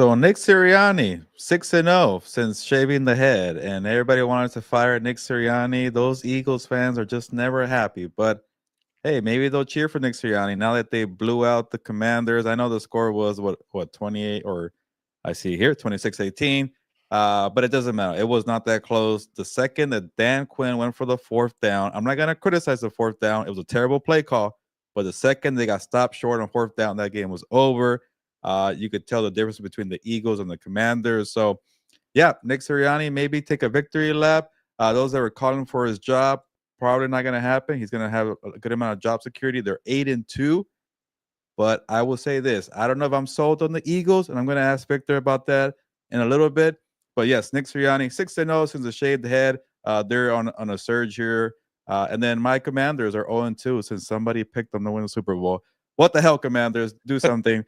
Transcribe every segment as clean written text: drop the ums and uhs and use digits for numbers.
So Nick Sirianni, 6-0 since shaving the head, and everybody wanted to fire Nick Sirianni. Those Eagles fans are just never happy. But hey, maybe they'll cheer for Nick Sirianni now that they blew out the Commanders. I know the score was what 28, or I see here 26-18. But it doesn't matter. It was not that close. The second that Dan Quinn went for the fourth down, I'm not gonna criticize the fourth down. It was a terrible play call, but the second they got stopped short on fourth down, that game was over. You could tell the difference between the Eagles and the Commanders. So yeah, Nick Sirianni maybe take a victory lap. Those that were calling for his job, probably not going to happen. He's going to have a good amount of job security. They're 8-2, but I will say this: I don't know if I'm sold on the Eagles, and I'm going to ask Victor about that in a little bit. But yes, Nick Sirianni 6-0 since the shaved head. They're on a surge here, and then my Commanders are 0-2 since somebody picked them to win the Super Bowl. What the hell, Commanders? Do something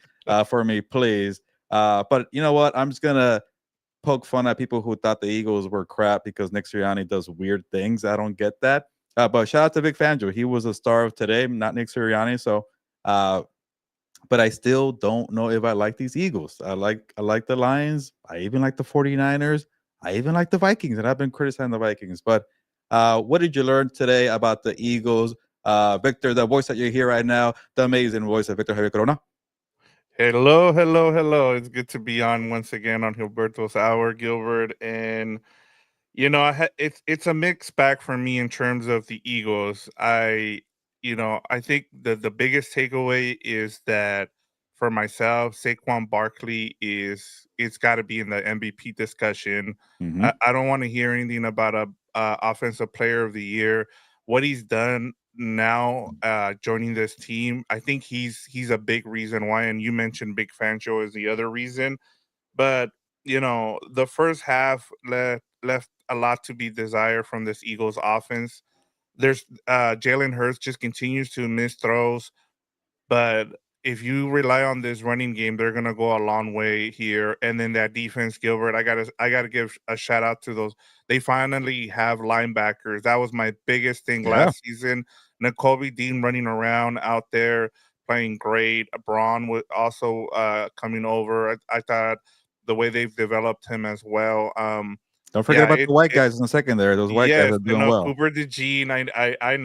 for me, please. But you know what? I'm just gonna poke fun at people who thought the Eagles were crap because Nick Sirianni does weird things. I don't get that. But shout out to Vic Fangio. He was a star of today, not Nick Sirianni. So, but I still don't know if I like these Eagles. I like the Lions. I even like the 49ers. I even like the Vikings, and I've been criticizing the Vikings. But what did you learn today about the Eagles? Victor, the voice that you hear right now, the amazing voice of Victor Javier Corona. Hello, hello, hello. It's good to be on once again on Gilberto's Hour, Gilbert. And it's a mixed bag for me in terms of the Eagles. I think the biggest takeaway is that for myself, Saquon Barkley is it's got to be in the MVP discussion. Mm-hmm. I don't want to hear anything about a offensive player of the year. What he's done now, joining this team, I think he's a big reason why. And you mentioned Big Fangio is the other reason, but the first half left a lot to be desired from this Eagles offense. There's Jalen Hurts just continues to miss throws, but if you rely on this running game, they're gonna go a long way here. And then that defense, Gilbert, I gotta give a shout out to those. They finally have linebackers. That was my biggest thing Yeah. last season. N'Kobe Dean running around out there playing great. Braun was also coming over. I thought the way they've developed him as well. Don't forget Yeah, about the white guys in the secondary. Those white guys yes, are I doing know well. Cooper DeJean. I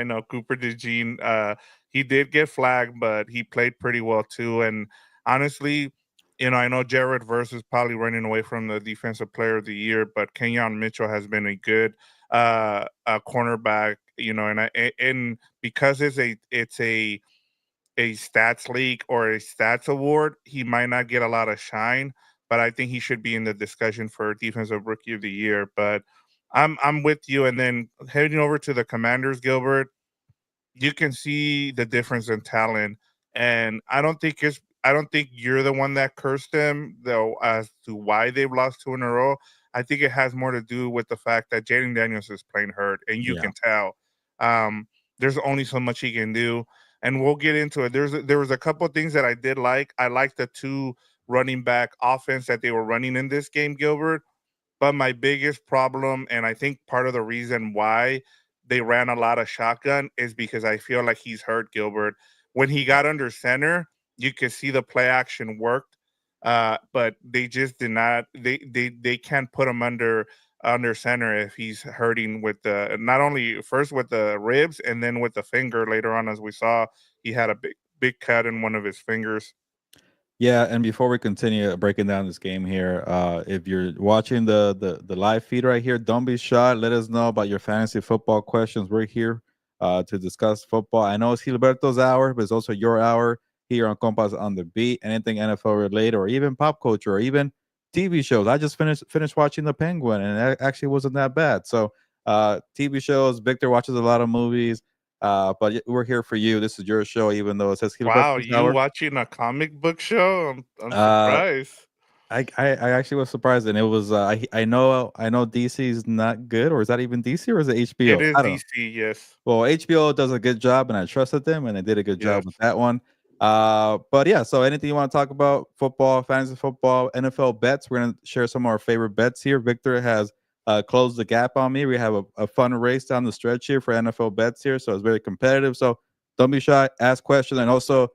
know Cooper DeJean. He did get flagged, but he played pretty well too. And honestly, I know Jared Verse is probably running away from the defensive player of the year, but Kenyon Mitchell has been a good cornerback. And because it's a stats league or a stats award, he might not get a lot of shine, but I think he should be in the discussion for defensive rookie of the year. But I'm with you. And then heading over to the Commanders, Gilbert, you can see the difference in talent. And I don't think you're the one that cursed them though as to why they've lost two in a row. I think it has more to do with the fact that Jaden Daniels is playing hurt, and you Yeah. can tell. Um, there's only so much he can do, and we'll get into it. There was a couple of things that I did like. I liked the two running back offense that they were running in this game, Gilbert. But my biggest problem, and I think part of the reason why they ran a lot of shotgun, is because I feel like he's hurt, Gilbert. When he got under center, you could see the play action worked, but they just did not. They can't put him under center if he's hurting with the not only first with the ribs and then with the finger later on, as we saw, he had a big cut in one of his fingers. Yeah, and before we continue breaking down this game here, if you're watching the live feed right here, don't be shy. Let us know about your fantasy football questions. We're here to discuss football. I know it's Gilberto's hour, but it's also your hour here on Compas on the Beat. Anything NFL related, or even pop culture, or even TV shows. I just finished watching The Penguin, and it actually wasn't that bad. So, TV shows. Victor watches a lot of movies. But we're here for you. This is your show, even though it says Wow, Gilberto's you hour. watching a comic book show? I'm Uh, surprised. I actually was surprised, and it was I know DC is not good, or is that even DC, or is it It HBO? is I don't know. DC, yes. Well, HBO does a good job, and I trusted them, and they did a good Yes. job with that one. But yeah, so anything you want to talk about? Football, fantasy football, NFL bets. We're gonna share some of our favorite bets here. Victor has closed the gap on me. We have a fun race down the stretch here for NFL bets here, so it's very competitive. So don't be shy, ask questions, and also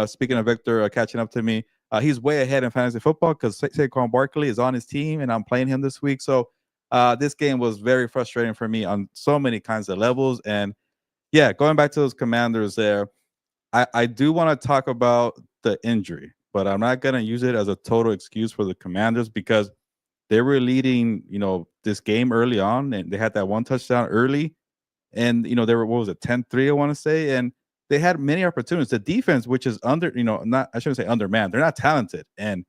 speaking of Victor catching up to me. He's way ahead in fantasy football because Saquon Barkley is on his team, and I'm playing him this week. So this game was very frustrating for me on so many kinds of levels. And yeah, going back to those Commanders there, I do want to talk about the injury, but I'm not going to use it as a total excuse for the Commanders because they were leading, this game early on, and they had that one touchdown early, and they were, what was it, 10-3, I want to say, and they had many opportunities. The defense, which is under, not, I shouldn't say undermanned, they're not talented, and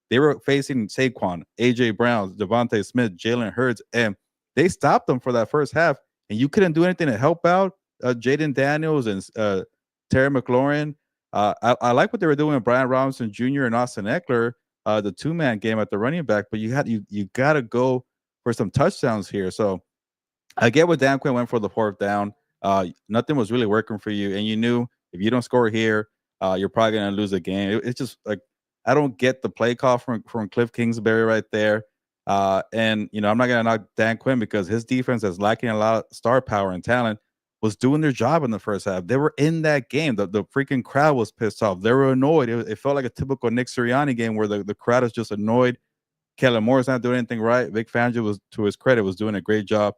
they were facing Saquon, AJ Brown, Devontae Smith, Jalen Hurts, and they stopped them for that first half, and you couldn't do anything to help out Jaden Daniels and Terry McLaurin. I like what they were doing with Brian Robinson Jr. and Austin Eckler, the two-man game at the running back, but you got to go for some touchdowns here. So I get what Dan Quinn went for the fourth down. Nothing was really working for you, and you knew if you don't score here, you're probably going to lose the game. It's just like I don't get the play call from Cliff Kingsbury right there. And I'm not going to knock Dan Quinn because his defense is lacking a lot of star power and talent. Was doing their job in the first half. They were in that game. The freaking crowd was pissed off. They were annoyed. It felt like a typical Nick Sirianni game where the crowd is just annoyed. Kellen Moore's not doing anything right. Vic Fangio was, to his credit, was doing a great job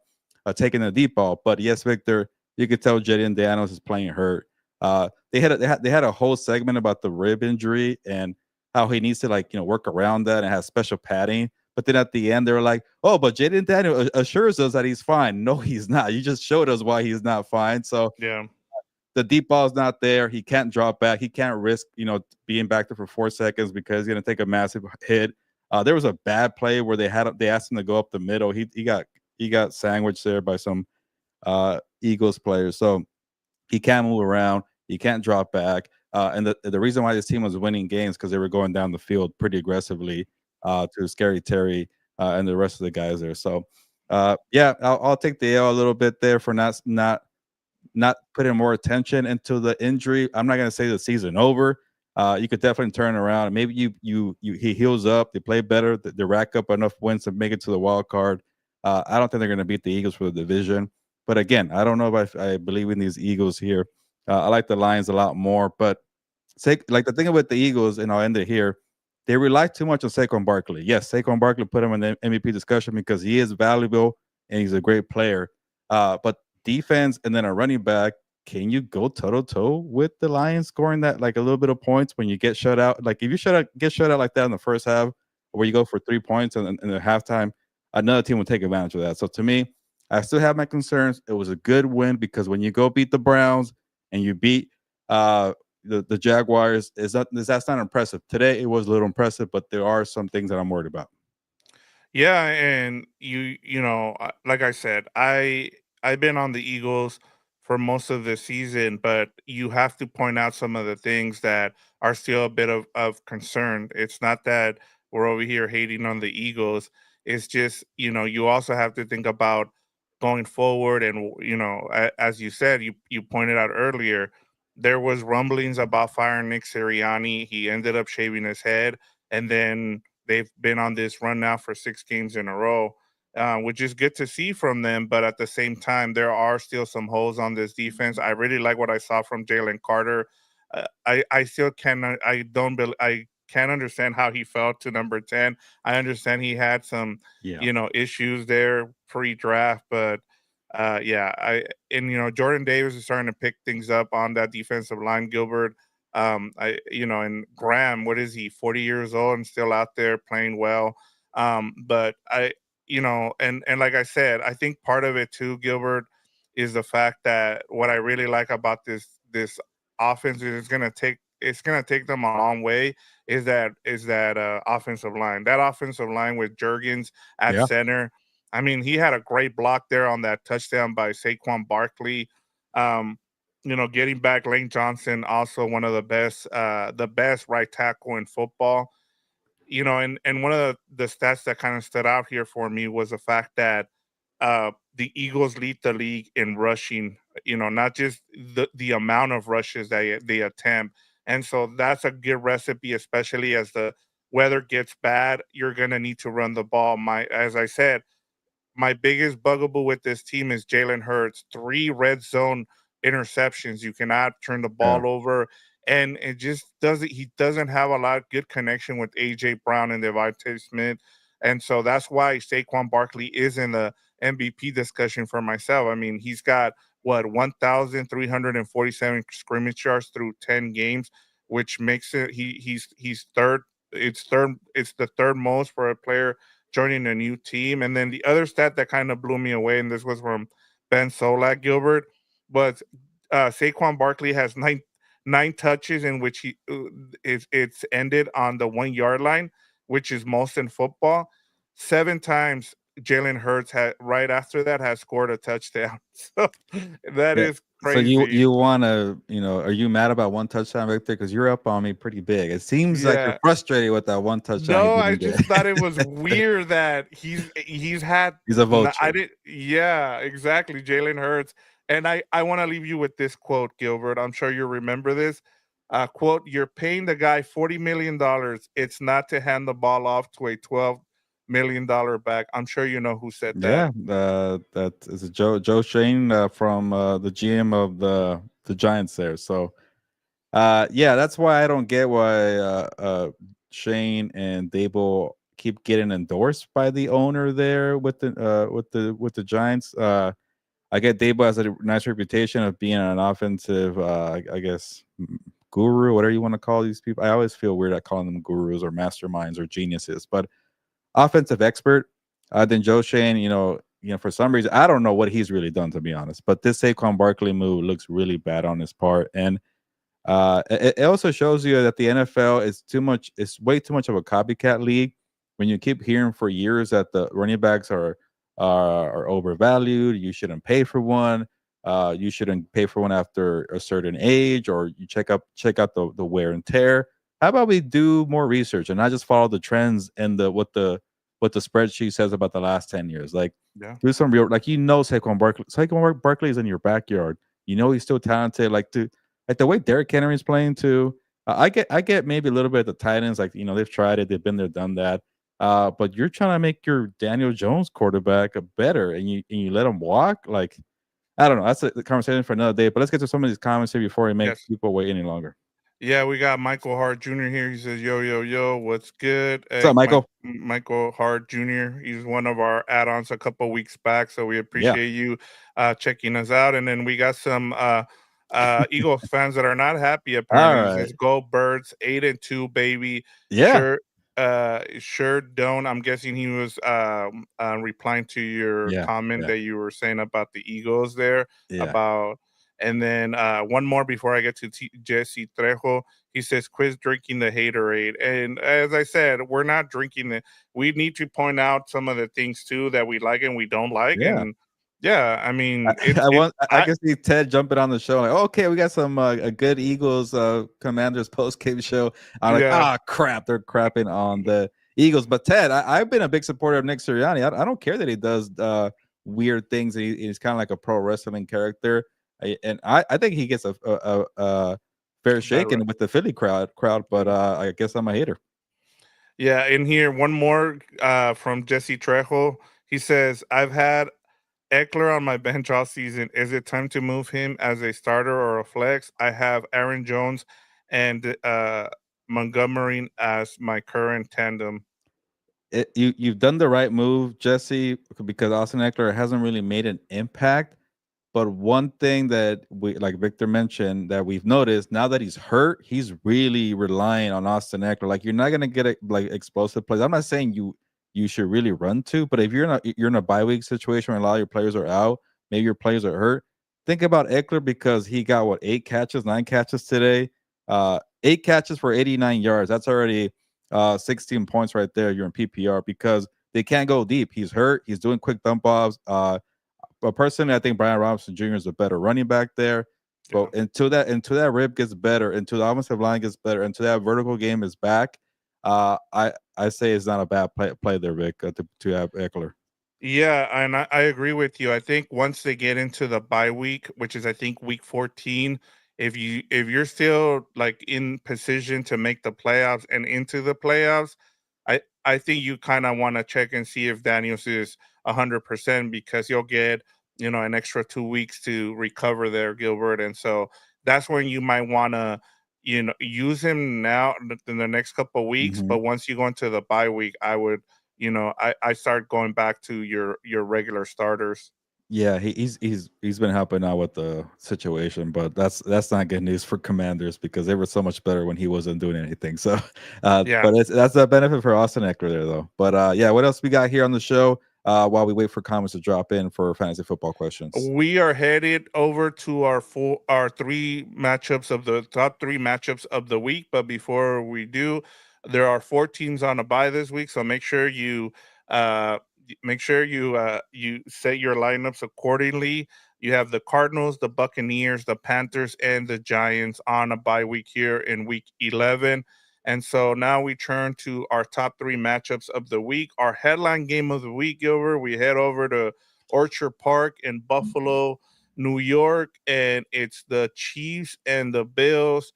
taking the deep ball. But yes, Victor, you could tell Jayden Daniels is playing hurt. They had a whole segment about the rib injury and how he needs to work around that and have special padding. But then at the end, they were like, "Oh, but Jayden Daniels assures us that he's fine." No, he's not. You just showed us why he's not fine. So Yeah. the deep ball is not there. He can't drop back. He can't risk, being back there for 4 seconds because he's going to take a massive hit. There was a bad play where they asked him to go up the middle. He got sandwiched there by some Eagles players. So he can't move around. He can't drop back. And the reason why this team was winning games because they were going down the field pretty aggressively to Scary Terry and the rest of the guys there. So yeah, I'll take the L a little bit there for not putting more attention into the injury. I'm not going to say the season over. You could definitely turn around. Maybe he heals up. They play better. They rack up enough wins to make it to the wild card. I don't think they're going to beat the Eagles for the division. But again, I don't know if I believe in these Eagles here. I like the Lions a lot more. But like the thing with the Eagles, and I'll end it here. They rely too much on Saquon Barkley. Yes, Saquon Barkley put him in the MVP discussion because he is valuable and he's a great player. But defense and then a running back, can you go toe to toe with the Lions scoring that like a little bit of points when you get shut out? Like if you get shut out like that in the first half, where you go for 3 points in the halftime, another team will take advantage of that. So to me, I still have my concerns. It was a good win because when you go beat the Browns and you beat the Jaguars, that's not impressive. Today it was a little impressive, but there are some things that I'm worried about. Yeah, and like I said, I've been on the Eagles for most of the season, but you have to point out some of the things that are still a bit of concern. It's not that we're over here hating on the Eagles. It's just, you also have to think about going forward and as you said, you pointed out earlier, there was rumblings about firing Nick Sirianni. He ended up shaving his head, and then they've been on this run now for 6 games in a row, which is good to see from them. But at the same time, there are still some holes on this defense. I really like what I saw from Jalen Carter. I still cannot. I can't understand how he fell to number 10. I understand he had some Yeah. issues there pre-draft, but yeah, Jordan Davis is starting to pick things up on that defensive line. Gilbert, and Graham, what is he, 40 years old and still out there playing well. But and like I said, I think part of it too, Gilbert, is the fact that what I really like about this offense is it's gonna take them a long way. Is that offensive line? That offensive line with Jurgens at Yeah. center. I mean, he had a great block there on that touchdown by Saquon Barkley. Um, getting back Lane Johnson, also one of the best right tackle in football. And one of the stats that kind of stood out here for me was the fact that the Eagles lead the league in rushing. Not just the amount of rushes they attempt, and so that's a good recipe, especially as the weather gets bad. You're gonna need to run the ball. As I said, my biggest bugaboo with this team is Jalen Hurts. 3 red zone interceptions. You cannot turn the Yeah. ball over. and it just doesn't. He doesn't have a lot of good connection with AJ Brown and Devontae Smith, and so that's why Saquon Barkley is in the MVP discussion for myself. I mean, he's got what 1,347 scrimmage yards through 10 games, which makes it he's third. It's third. It's the third most for a player joining a new team. And then the other stat that kind of blew me away, and this was from Ben Solak Gilbert, was Saquon Barkley has nine touches in which it's ended on the 1 yard line, which is most in football. 7 times Jalen Hurts had right after that has scored a touchdown. So that Yeah. is So you crazy. you wanna, are you mad about one touchdown, Victor? Because you're up on me pretty big. It seems like you're Yeah. frustrated with that one touchdown he No, I didn't get. just thought it was weird that he's had He's a I vulture. didn't yeah, exactly, Jalen Hurts. And I wanna leave you with this quote, Gilbert. I'm sure you remember this. Quote, "You're paying the guy $40 million. It's not to hand the ball off to a $12 million back." I'm sure you know who said that. Yeah, that is Joe Shane from the GM of the Giants there. So yeah, that's why I don't get why Shane and Dable keep getting endorsed by the owner there with the Giants. I get Dable has a nice reputation of being an offensive, I guess, guru, whatever you want to call these people. I always feel weird at calling them gurus or masterminds or geniuses, but offensive expert. Then Joe Shane, for some reason, I don't know what he's really done to be honest, but this Saquon Barkley move looks really bad on his part, and it also shows you that the NFL is too much. It's way too much of a copycat league. When you keep hearing for years that the running backs are overvalued, you shouldn't pay for one. You shouldn't pay for one after a certain age, or you check out the wear and tear. How about we do more research and not just follow the trends and the spreadsheet says about the last 10 years? Like, Yeah. do some real, like, Saquon Barkley is in your backyard. He's still talented. Like the way Derrick Henry is playing too. I get maybe a little bit of the Titans, like they've tried it, they've been there, done that. But you're trying to make your Daniel Jones quarterback a better, and you let him walk. Like, I don't know. That's the conversation for another day. But let's get to some of these comments here before we make Yes. people wait any longer. Yeah, we got Michael Hart Jr. here. He says, "Yo, yo, yo, what's good?" What's up, Michael? Michael Hart Jr. He's one of our add-ons a couple weeks back, so we Yeah, appreciate you checking us out. And then we got some Eagles fans that are not happy. all Apparently, he right. says, "Go Birds, 8-2, baby." Yeah, Sure, sure don't. I'm guessing he was replying to your yeah, comment yeah, that you were saying about the Eagles there yeah, about and then one more before I get to Jesse Trejo. He says, "Quit drinking the haterade." And as I said, we're not drinking it. We need to point out some of the things too that we like and we don't like. yeah. And yeah, I mean, I, it's I it. want. I can see Ted jumping on the show. Like, okay, we got some a good Eagles Commanders post game show. I'm like, Yeah, crap, they're crapping on the Eagles. But Ted, I've been a big supporter of Nick Sirianni. I don't care that he does weird things. He's kind of like a pro wrestling character, and I think he gets a fair bad shaking rep. with the Philly crowd. But I guess I'm a hater. Yeah, in here, one more from Jesse Trejo. He says, "I've had Eckler on my bench all season. Is it time to move him as a starter or a flex? I have Aaron Jones and Montgomery as my current tandem." You've done the right move, Jesse, because Austin Eckler hasn't really made an impact. But one thing that we, like Victor mentioned, that we've noticed now that he's hurt, he's really relying on Austin Eckler. Like, you're not gonna get like explosive plays. I'm not saying you should really run to, but if you're in a bye week situation where a lot of your players are out, maybe your players are hurt. Think about Eckler because he got what 8 catches, 9 catches today, 8 catches for 89 yards. That's already 16 points right there. You're in PPR because they can't go deep. He's hurt. He's doing quick dump offs. But personally, I think Brian Robinson Jr. is a better running back there. But Yeah. until that rib gets better, until the offensive line gets better, until that vertical game is back, I say it's not a bad play there, Vic, to have Eckler. Yeah, and I agree with you. I think once they get into the bye week, which is I think week 14, if you're still like in position to make the playoffs and into the playoffs, I think you kind of want to check and see if Daniels is 100% because you'll get, an extra 2 weeks to recover there, Gilbert. And so that's when you might want to use him now in the next couple of weeks. Mhm. But once you go into the bye week, I would, I start going back to your regular starters. Yeah, he's been helping out with the situation, but that's not good news for Commanders because they were so much better when he wasn't doing anything. So, Yeah. but that's a benefit for Austin Eckler there, though. But yeah, what else we got here on the show? While we wait for comments to drop in for fantasy football questions. We are headed over to our three matchups of the top three matchups of the week. But before we do, there are four teams on a bye this week, so uh you set your lineups accordingly. You have the Cardinals, the Buccaneers, the Panthers, and the Giants on a bye week here in week 11. And so now we turn to our top three matchups of the week. Our headline game of the week, Gilbert. We head over to Orchard Park in Buffalo, New York, and it's the Chiefs and the Bills.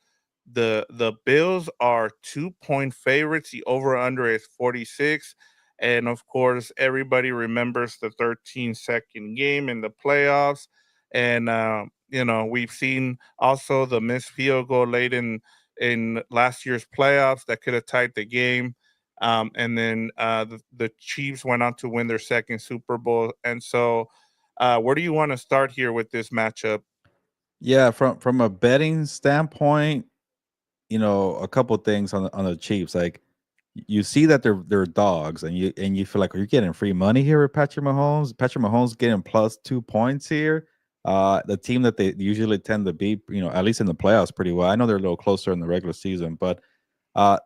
The Bills are 2-point favorites. The over under is 46. And of course, everybody remembers the 13-second game in the playoffs. And we've seen also the missed field goal late in last year's playoffs that could have tied the game. And then the Chiefs went on to win their second Super Bowl. And so, where do you want to start here with this matchup? Yeah, from a betting standpoint, a couple things on the Chiefs. Like you see that they're dogs, and you feel like, are you getting free money here with Patrick Mahomes? Patrick Mahomes getting plus 2 points here. The team that they usually tend to beat, at least in the playoffs, pretty well. I know they're a little closer in the regular season, but uh,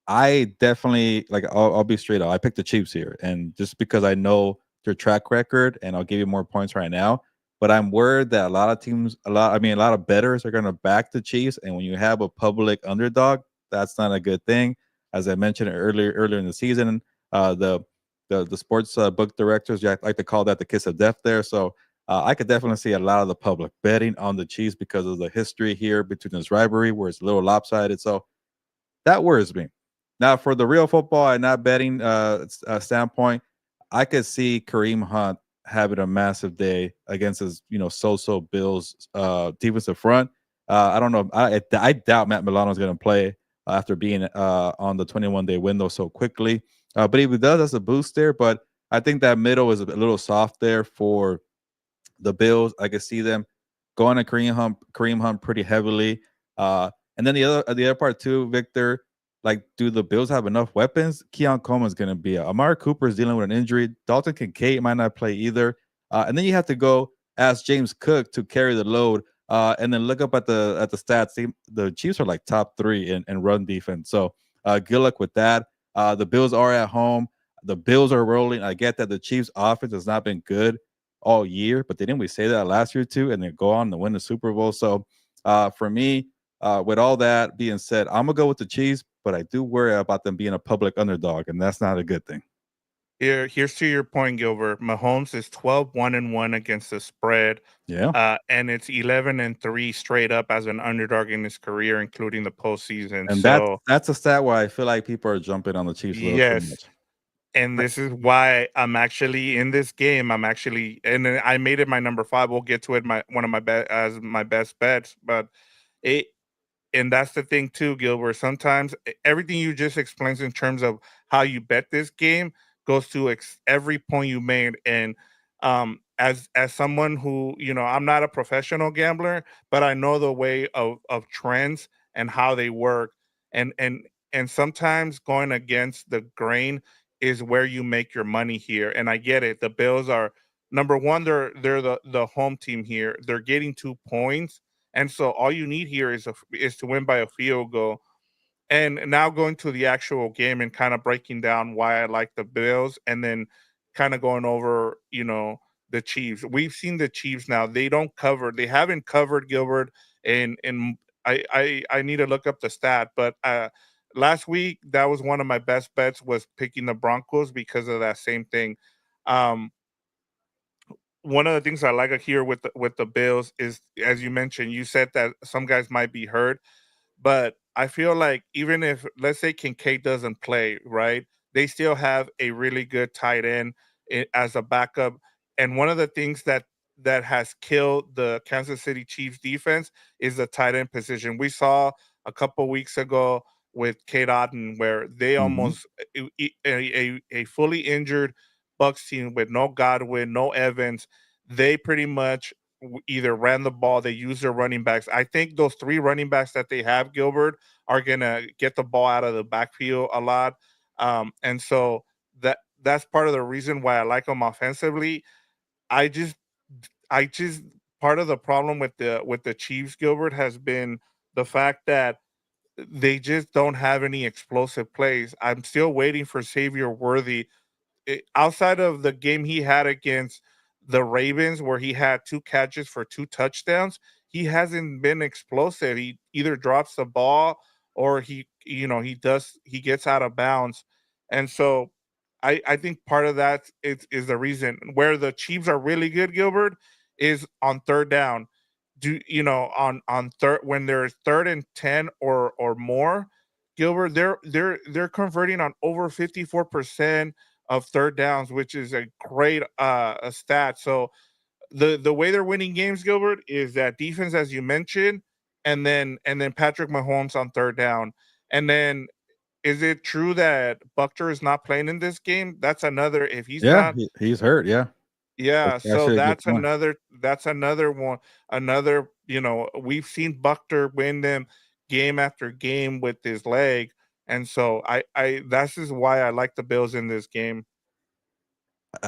I definitely like. I'll be straight up. I picked the Chiefs here, and just because I know their track record, and I'll give you more points right now. But I'm worried that a lot of teams, a lot of bettors are going to back the Chiefs, and when you have a public underdog, that's not a good thing. As I mentioned earlier in the season, the sports book directors like to call that the kiss of death there. So I could definitely see a lot of the public betting on the Chiefs because of the history here between this rivalry, where it's a little lopsided. So that worries me. Now, for the real football and not betting standpoint, I could see Kareem Hunt having a massive day against his, so-so Bills defensive front. I don't know. I doubt Matt Milano is going to play after being on the 21-day window so quickly. But if he does, that's a boost there. But I think that middle is a little soft there for the Bills. I could see them going to Kareem Hunt pretty heavily. And then the other part too, Victor, like, do the Bills have enough weapons? Keon Coleman's going to be out. Amari Cooper is dealing with an injury. Dalton Kincaid might not play either. And then you have to go ask James Cook to carry the load. And then look up at the stats. The Chiefs are like top three in run defense. So good luck with that. The Bills are at home. The Bills are rolling. I get that the Chiefs' offense has not been good all year, but didn't we say that last year too? And then go on to win the Super Bowl. So for me, with all that being said, I'm gonna go with the Chiefs, but I do worry about them being a public underdog, and that's not a good thing. Here's to your point, Gilbert. Mahomes is 12-1-1 against the spread, Yeah, and it's 11-3 straight up as an underdog in his career, including the postseason. and that's So, that's a stat where I feel like people are jumping on the Chiefs a little too yes, much. and this is why I'm actually in this game. And then I made it my number five. We'll get to it. My one of my bet as my best bets, but it and that's the thing too, Gilbert. Sometimes everything you just explained in terms of how you bet this game goes to every point you made. And as someone who, I'm not a professional gambler, but I know the way of trends and how they work. And and and sometimes going against the grain is where you make your money here. And I get it. The Bills are number one. They're the home team here. They're getting 2 points, and so all you need here is to win by a field goal. And now going to the actual game and kind of breaking down why I like the Bills, and then kind of going over, the Chiefs. We've seen the Chiefs now. They don't cover. They haven't covered Gilbert, and I need to look up the stat, but last week that was one of my best bets was picking the Broncos because of that same thing. Um, One of the things I like here with the Bills is, as you mentioned, you said that some guys might be hurt, but I feel like even if, let's say, Kincaid doesn't play, right, they still have a really good tight end as a backup. And one of the things that has killed the Kansas City Chiefs defense is the tight end position. We saw a couple weeks ago with Kate Otten, where they Mhm. almost a fully injured Bucks team with no Godwin, no Evans. They pretty much either ran the ball, they used their running backs. I think those three running backs that they have, Gilbert, are gonna get the ball out of the backfield a lot, and so that's part of the reason why I like them offensively. I just I just part of the problem with the Chiefs, Gilbert, has been the fact that they just don't have any explosive plays. I'm still waiting for Xavier Worthy outside of the game he had against the Ravens, where he had two catches for two touchdowns. He hasn't been explosive. He either drops the ball or he gets out of bounds. And so I think part of that is the reason where the Chiefs are really good, Gilbert, is on third down. Do you know on third when there's third and 10 or more, Gilbert, they're converting on over 54% of third downs, which is a great a stat. So the way they're winning games, Gilbert, is that defense, as you mentioned, and then Patrick Mahomes on third down. And then is it true that Buckner is not playing in this game? That's another. If he's Yeah, not, he's hurt. Yeah, yeah. that's So actually a good that's point. another. That's another one. Another. We've seen Buckner win them game after game with his leg, and so I that's is why I like the Bills in this game.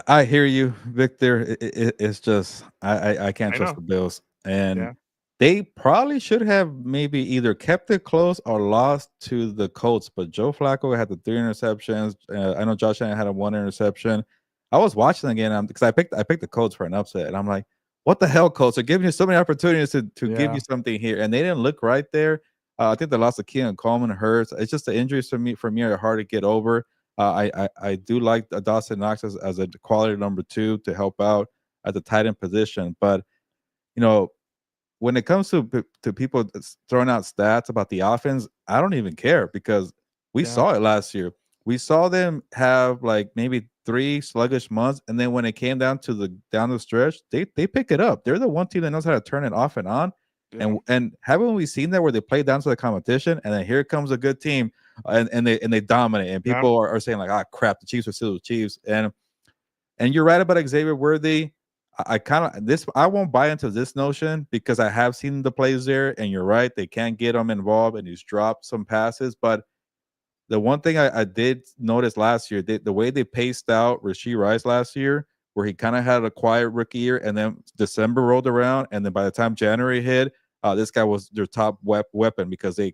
I hear you, Victor. It's just I can't I trust know. the Bills, and Yeah. they probably should have maybe either kept it close or lost to the Colts. But Joe Flacco had the three interceptions. I know Josh Allen had a one interception. I was watching again because I picked the Colts for an upset, and I'm like, what the hell, Colts? They're giving you so many opportunities to give you Yeah. something here, and they didn't look right there. I think the loss of Keon Coleman hurts. It's just the injuries for me are hard to get over. I do like Dawson Knox as a quality number two to help out at the tight end position, but you know when it comes to people throwing out stats about the offense, I don't even care because we Yeah. saw it last year. We saw them have like maybe three sluggish months, and then when it came down the stretch, they pick it up. They're the one team that knows how to turn it off and on. Yeah. And haven't we seen that where they play down to the competition, and then here comes a good team, and they dominate, and Yeah. people are saying like, ah, crap, the Chiefs are still the Chiefs, and you're right about Xavier Worthy. I kind of this I won't buy into this notion because I have seen the plays there, and you're right, they can't get him involved, and he's dropped some passes. But the one thing I did notice last year, the way they paced out Rasheed Rice last year, where he kind of had a quiet rookie year, and then December rolled around, and then by the time January hit, this guy was their top weapon because they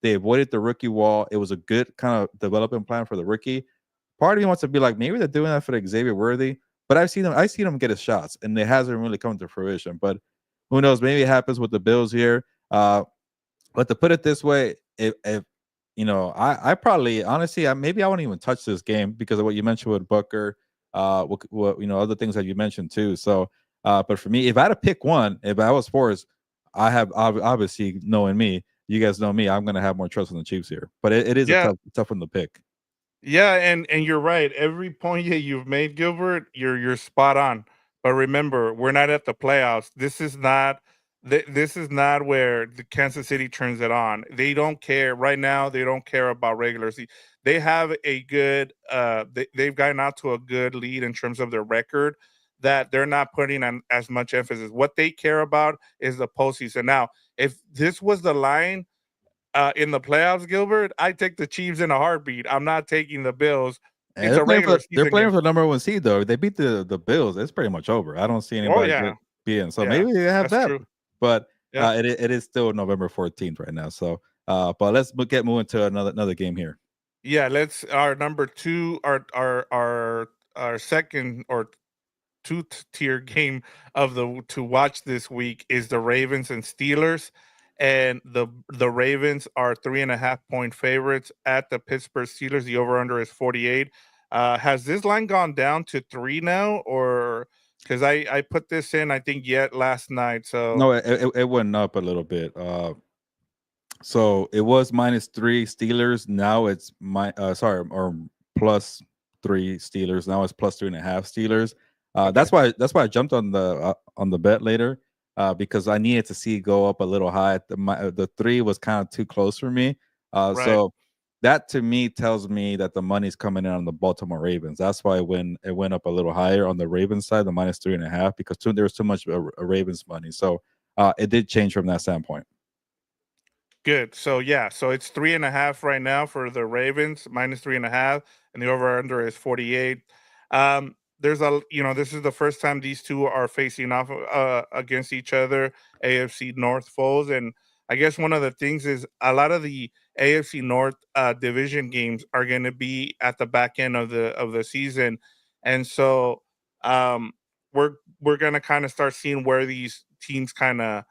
avoided the rookie wall. It was a good kind of development plan for the rookie. Part of me wants to be like, maybe they're doing that for Xavier Worthy, but I've seen him get his shots, and it hasn't really come to fruition. But who knows? Maybe it happens with the Bills here. But to put it this way, if I probably honestly, maybe I won't even touch this game because of what you mentioned with Booker, what other things that you mentioned too. So, but for me, if I had to pick one, if I was forced, I have obviously knowing me, you guys know me, I'm gonna have more trust in the Chiefs here. But it is a Yeah. tough one to pick. Yeah, and you're right. Every point that you've made, Gilbert, you're spot on. But remember, we're not at the playoffs. This is not where the Kansas City turns it on. They don't care right now. They don't care about regular season. They have a good they've gotten out to a good lead in terms of their record that they're not putting on as much emphasis. What they care about is the postseason. Now, if this was the line in the playoffs, Gilbert, I take the Chiefs in a heartbeat. I'm not taking the Bills. And It's they're a playing for regular they're season playing game. for the number one seed though. They beat the Bills. It's pretty much over. I don't see Oh anybody yeah, being. So yeah, maybe they have that's that, true. but Yeah, it is still November 14th right now. So, but let's get moving to another game here. yeah. Let's our number two, our second or tier game of the to watch this week is the Ravens and Steelers, and the Ravens are 3.5 point favorites at the Pittsburgh Steelers. The over under is 48. Has this line gone down to three now, or because I put this in I think yet last night? So No, it went up a little bit. So it was -3 Steelers. Now it's or +3 Steelers. Now it's +3.5 Steelers. okay, That's why I jumped on the bet later. because I needed to see it go up a little high. The 3 was kind of too close for me. Right. So that to me tells me that the money's coming in on the Baltimore Ravens. That's why when it went up a little higher on the Ravens side, the -3.5, because there was too much Ravens money. So it did change from that standpoint. Good. So yeah, so it's 3.5 right now for the Ravens, -3.5, and the over under is 48. There's this is the first time these two are facing off against each other, AFC North foes, and I guess one of the things is a lot of the AFC North division games are going to be at the back end of the season, and so um, we're going to kind of start seeing where these teams kind of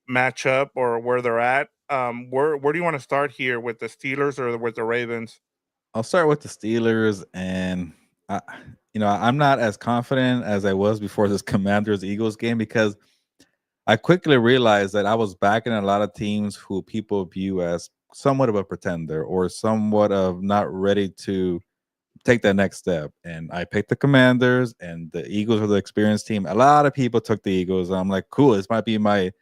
match up or where they're at. Where do you want to start here with the Steelers or with the Ravens? I'll start with the Steelers, and I, I'm not as confident as I was before this Commanders Eagles game because I quickly realized that I was backing a lot of teams who people view as somewhat of a pretender or somewhat of not ready to take that next step. And I picked the Commanders, and the Eagles are the experienced team. A lot of people took the Eagles. I'm like, cool, this might be my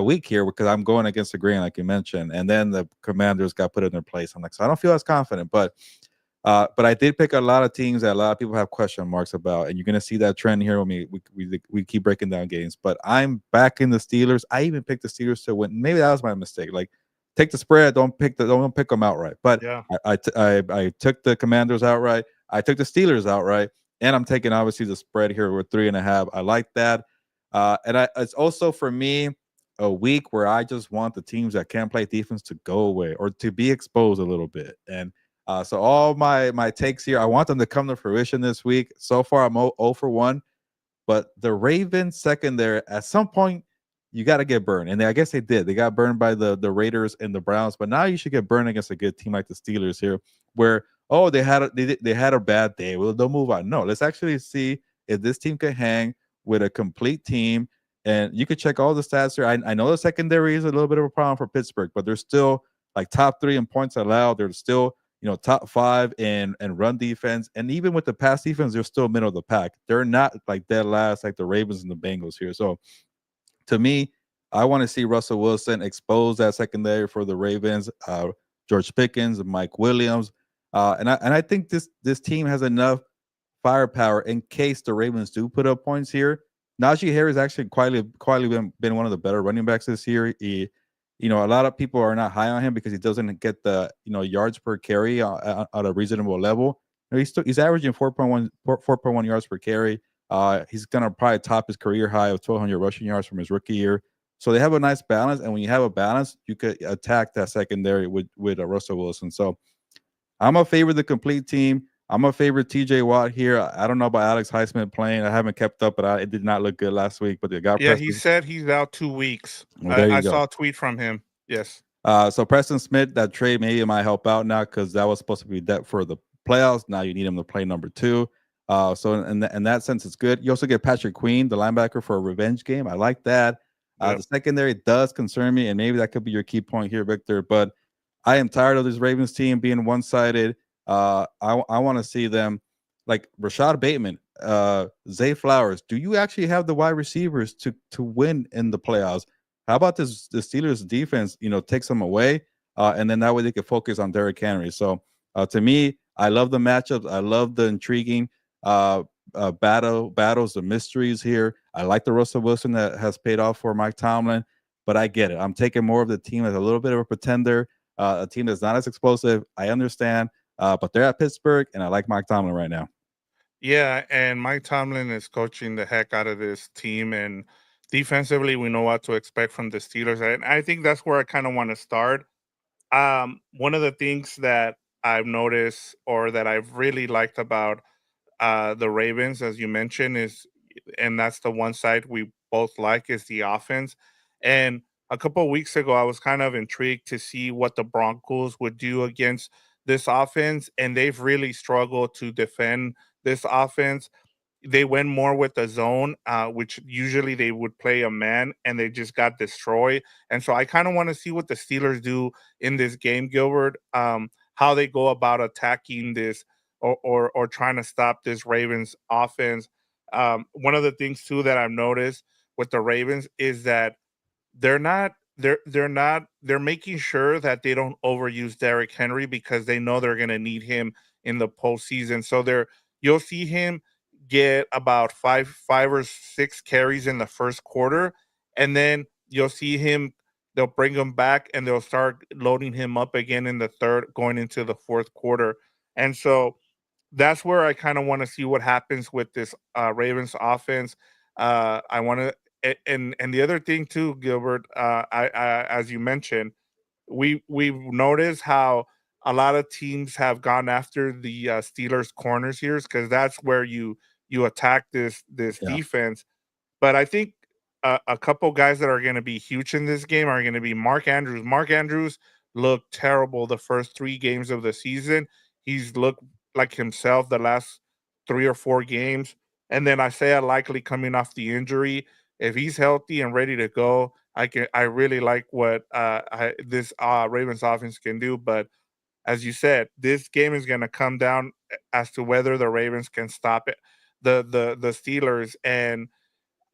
week here because I'm going against the grain, like you mentioned. And then the Commanders got put in their place. I'm like, so I don't feel as confident, but I did pick a lot of teams that a lot of people have question marks about, and you're going to see that trend here when we keep breaking down games. But I'm backing the Steelers. I even picked the Steelers to win. Maybe that was my mistake. Like, take the spread, don't pick them outright. But Yeah. I took the Commanders outright. I took the Steelers outright, and I'm taking obviously the spread here with 3.5. I like that, it's also for me a week where I just want the teams that can't play defense to go away or to be exposed a little bit. And so all my takes here, I want them to come to fruition this week. So far, I'm 0 for 1, but the Ravens secondary, at some point, you got to get burned. And I guess they did. They got burned by the Raiders and the Browns, but now you should get burned against a good team like the Steelers here, where they had a bad day. Well, they'll move on. No, let's actually see if this team can hang with a complete team. And you could check all the stats here. I know the secondary is a little bit of a problem for Pittsburgh, but they're still like top 3 in points allowed. They're still top 5 in run defense, and even with the pass defense, they're still middle of the pack. They're not like dead last like the Ravens and the Bengals here. So to me, I want to see Russell Wilson expose that secondary for the Ravens, George Pickens, Mike Williams, and I think this team has enough firepower in case the Ravens do put up points here. Najee Harris actually quietly been one of the better running backs this year. A lot of people are not high on him because he doesn't get the yards per carry at a reasonable level. He's averaging 4.1 yards per carry. He's gonna probably top his career high of 1,200 rushing yards from his rookie year. So they have a nice balance, and when you have a balance, you could attack that secondary with Russell Wilson. So I'm a favorite the complete team. I'm a favorite TJ Watt here. I don't know about Alex Highsmith playing. I haven't kept up, but it did not look good last week. But they got Yeah, he Preston. said he's out 2 weeks. Well, there I you go. saw a tweet from him. Yes. So Preston Smith, that trade maybe might help out now because that was supposed to be depth for the playoffs. Now you need him to play number 2. So in that sense, it's good. You also get Patrick Queen, the linebacker, for a revenge game. I like that. The Yep. secondary does concern me, and maybe that could be your key point here, Victor. But I am tired of this Ravens team being one-sided. I want to see them like Rashad Bateman, Zay Flowers. Do you actually have the wide receivers to win in the playoffs? How about the Steelers defense? Takes them away, and then that way they can focus on Derrick Henry. So to me, I love the matchups. I love the intriguing battles, the mysteries here. I like the Russell Wilson that has paid off for Mike Tomlin, but I get it. I'm taking more of the team as a little bit of a pretender, a team that's not as explosive. I understand, but they're at Pittsburgh, and I like Mike Tomlin right now. Yeah, and Mike Tomlin is coaching the heck out of this team, and defensively, we know what to expect from the Steelers. And I think that's where I kind of want to start. One of the things that I've noticed or that I've really liked about the Ravens, as you mentioned, and that's the one side we both like, is the offense. And a couple of weeks ago, I was kind of intrigued to see what the Broncos would do against this offense, and they've really struggled to defend this offense. They went more with the zone, which usually they would play a man, and they just got destroyed. And so I kind of want to see what the Steelers do in this game, Gilbert. How they go about attacking this or trying to stop this Ravens offense. One of the things too that I've noticed with the Ravens is that they're making sure that they don't overuse Derrick Henry because they know they're gonna need him in the postseason. So you'll see him get about five or six carries in the first quarter, and then you'll see him. They'll bring him back and they'll start loading him up again in the third, going into the fourth quarter. And so that's where I kind of want to see what happens with this Ravens offense. I want to, and the other thing too, Gilbert, I as you mentioned, we've noticed how a lot of teams have gone after the Steelers corners here because that's where you attack this Yeah. defense. But I think a couple guys that are going to be huge in this game are going to be Mark Andrews. Mark Andrews looked terrible the first 3 games of the season. He's looked like himself the last 3 or 4 games. And then Isaiah likely coming off the injury. If he's healthy and ready to go, I really like what this Ravens offense can do. But as you said, this game is going to come down as to whether the Ravens can stop it, the Steelers. And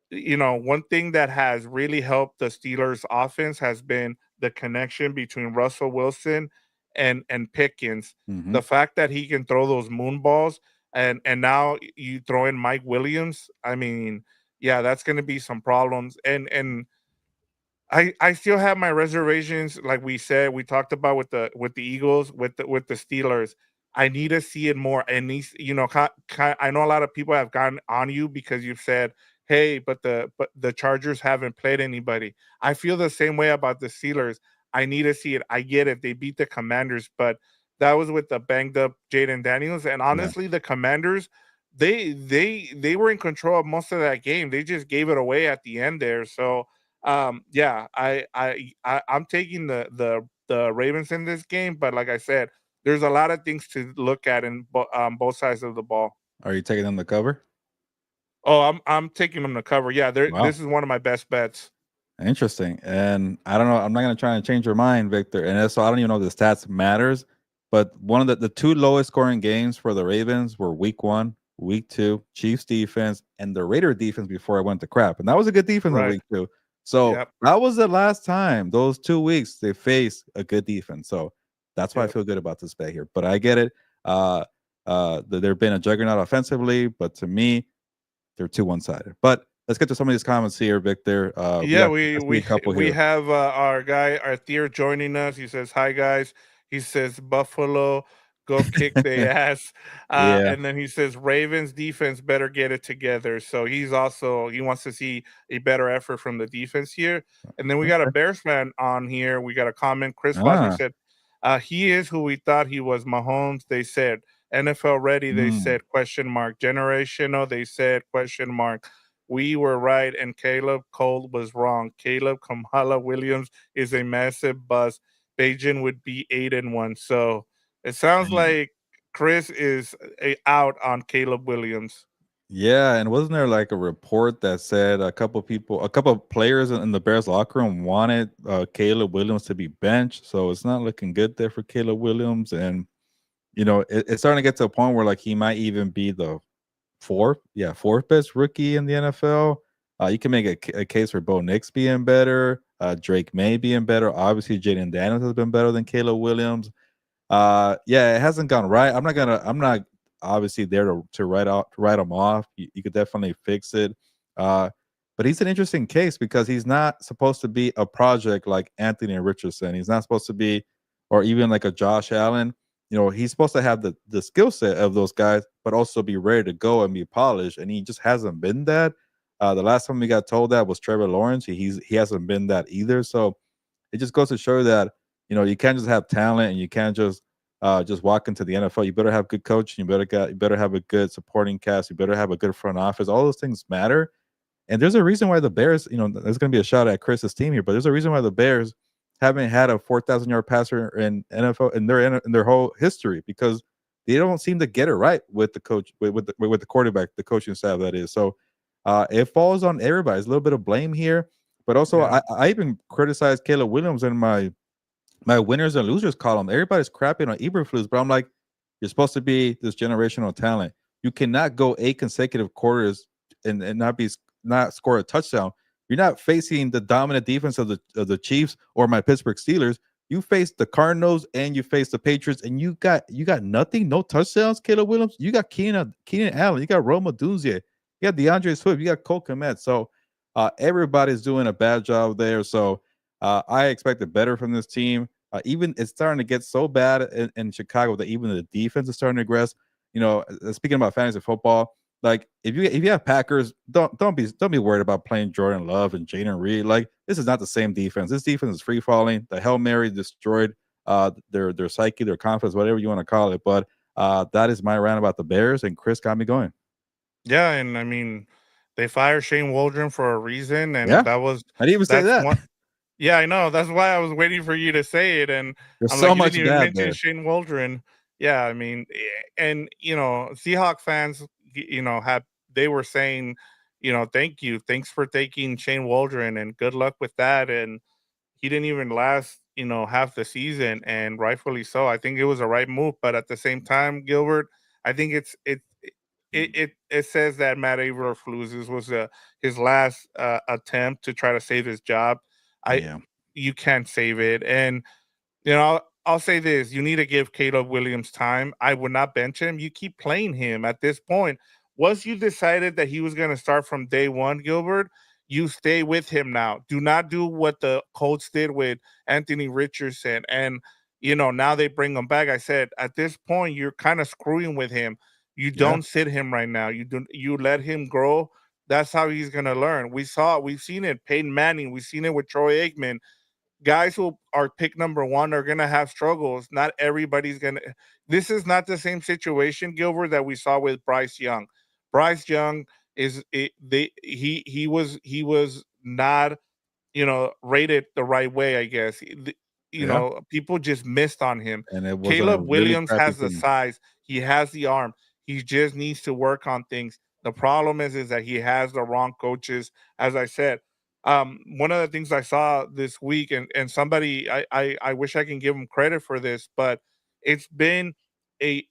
one thing that has really helped the Steelers offense has been the connection between Russell Wilson and Pickens. Hmm. The fact that he can throw those moon balls and now you throw in Mike Williams, I mean, yeah, that's going to be some problems. And I still have my reservations, like we said, we talked about with the Eagles, with the Steelers. I need to see it more. And these, I know a lot of people have gotten on you because you've said, "Hey, but the Chargers haven't played anybody." I feel the same way about the Steelers. I need to see it. I get it. They beat the Commanders, but that was with the banged up Jaden Daniels. And Yeah. honestly, the Commanders, they were in control of most of that game. They just gave it away at the end there. So yeah, I'm taking the Ravens in this game, but like I said, there's a lot of things to look at in both sides of the ball. Are you taking them to cover? Oh, I'm taking them to cover. Yeah, Wow. this is one of my best bets. Interesting. And I don't know. I'm not gonna try and change your mind, Victor. And so I don't even know if the stats matters. But one of the two lowest scoring games for the Ravens were week one, week two, Chiefs defense, and the Raider defense before I went to crap. And that was a good defense in Right. week two. So Yep. that was the last time those 2 weeks they faced a good defense. So that's why I Yep. feel good about this bet here. But I get it. They've been a juggernaut offensively, but to me, they're too one-sided. But let's get to some of these comments here, Victor. We Yeah, got I see a couple we here. have our guy Arthur joining us. He says, "Hi guys." He says, "Buffalo, go kick their ass." Yeah. And then he says, "Ravens defense better get it together." So he wants to see a better effort from the defense here. And then we got a Okay. Bears fan on here. We got a comment. Chris Foster Ah. said, "He is who we thought he was. Mahomes." They said NFL ready. They Mm. said question mark generational. They said question mark. We were right and Caleb Cole was wrong. Caleb Kamala Williams is a massive bust. Beijing would be 8-1. So it sounds Dang. like Chris is out on Caleb Williams. Yeah, and wasn't there like a report that said a couple of players in the Bears locker room wanted Caleb Williams to be benched, so it's not looking good there for Caleb Williams, and it's starting to get to a point where like he might even be the fourth best rookie in the NFL. You can make a case for Bo Nix being better, Drake May being better. Obviously, Jaden Daniels has been better than Caleb Williams. Yeah, it hasn't gone right. I'm not obviously there to write him off. You could definitely fix it. Uh, but he's an interesting case because he's not supposed to be a project like Anthony Richardson. He's not supposed to be, or even like a Josh Allen. He's supposed to have the skill set of those guys, but also be ready to go and be polished. And he just hasn't been that. The last time we got told that was Trevor Lawrence. He hasn't been that either. So it just goes to show that you can't just have talent and you can't just walk into the NFL. You better have good coaching. You better have a good supporting cast. You better have a good front office. All those things matter. And there's a reason why the Bears, there's going to be a shot at Chris's team here, but there's a reason why the Bears haven't had a 4,000-yard passer in NFL in their whole history because they don't seem to get it right with the coach with the quarterback, the coaching staff that is. So it falls on everybody. It's a little bit of blame here, but also Yeah. I even criticized Caleb Williams in my winners and losers column. Everybody's crapping on Eberflus, but I'm like, you're supposed to be this generational talent. You cannot go 8 consecutive quarters and not score a touchdown You're not facing the dominant defense of the Chiefs or my Pittsburgh Steelers. You face the Cardinals and you face the Patriots, and you got nothing, no touchdowns. Caleb Williams, you got Keenan Allen, you got Roma Dunze, you got DeAndre Swift, you got Cole Kmet. So everybody's doing a bad job there. So I expected better from this team. Even it's starting to get so bad in Chicago that even the defense is starting to regress. Speaking about fantasy football, like if you have Packers, don't be worried about playing Jordan Love and Jayden Reed. Like this is not the same defense. This defense is free falling. The Hail Mary destroyed their psyche, their confidence, whatever you want to call it. But that is my rant about the Bears, and Chris got me going. Yeah, and I mean, they fired Shane Waldron for a reason, and Yeah, I didn't even say that's that. one. Yeah, I know. That's why I was waiting for you to say it, and There's I'm like, so you didn't much even bad mention there. Shane Waldron. Yeah, I mean, and Seahawk fans, had they were saying, thank you, thanks for taking Shane Waldron, and good luck with that. And he didn't even last, half the season, and rightfully so. I think it was a right move, but at the same time, Gilbert, I think it says that Matt Eberflus this was his last attempt to try to save his job. I Yeah, You can't save it, and I'll say this: you need to give Caleb Williams time. I would not bench him. You keep playing him at this point. Once you decided that he was going to start from day one, Gilbert, you stay with him now. Do not do what the Colts did with Anthony Richardson, and now they bring him back. I said at this point you're kind of screwing with him. You yeah, don't sit him right now. You let him grow. That's how he's gonna learn. We've seen it. Peyton Manning. We've seen it with Troy Aikman. Guys who are pick number one are gonna have struggles. Not everybody's gonna. This is not the same situation, Gilbert, that we saw with Bryce Young. Bryce Young is it, they he was not rated the right way, I guess. yeah. People just missed on him. And it was on a Caleb really Williams crappy has the team. size, he has the arm. He just needs to work on things. The problem is that he has the wrong coaches. As I said, one of the things I saw this week, and somebody I wish I can give him credit for this, but it's been a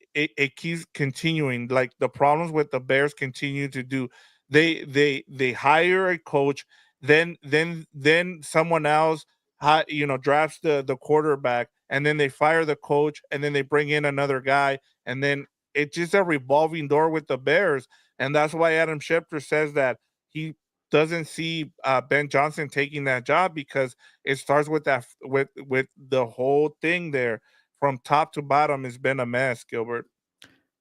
keeps continuing. Like the problems with the Bears continue to do. They hire a coach, then someone else drafts the quarterback, and then they fire the coach, and then they bring in another guy, and then it's just a revolving door with the Bears. And that's why Adam Schefter says that he doesn't see Ben Johnson taking that job, because it starts with with the whole thing there from top to bottom has been a mess, Gilbert.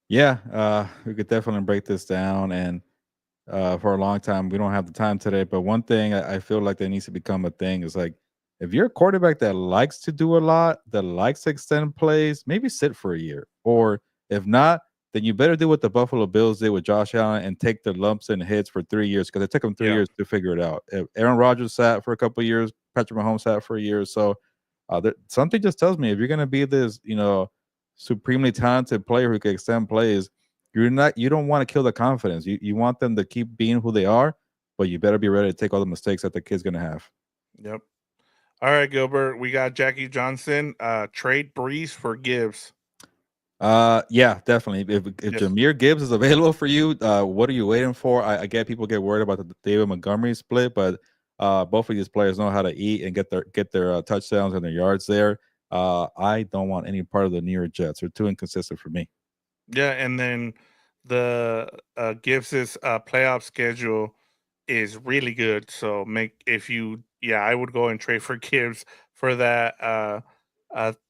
Yeah, we could definitely break this down, and for a long time. We don't have the time today, but one thing I feel like that needs to become a thing is like if you're a quarterback that likes to do a lot, that likes to extend plays, maybe sit for a year. Or if not, then you better do what the Buffalo Bills did with Josh Allen and take the lumps and hits for 3 years because it took them three Yeah. years to figure it out. If Aaron Rodgers sat for a couple of years, Patrick Mahomes sat for a year. So something just tells me if you're going to be this, supremely talented player who can extend plays, you don't want to kill the confidence. You want them to keep being who they are, but you better be ready to take all the mistakes that the kid's gonna have. Yep. All right, Gilbert. We got Jackie Johnson. Trade Breeze for Gibbs. Yeah, definitely. If Yes. Jameer Gibbs is available for you, what are you waiting for? I get people get worried about the David Montgomery split, but both of these players know how to eat and get their touchdowns and their yards there. I don't want any part of the New York Jets. They're too inconsistent for me. Yeah, and then the Gibbs's playoff schedule is really good. So make if you yeah, I would go and trade for Gibbs for that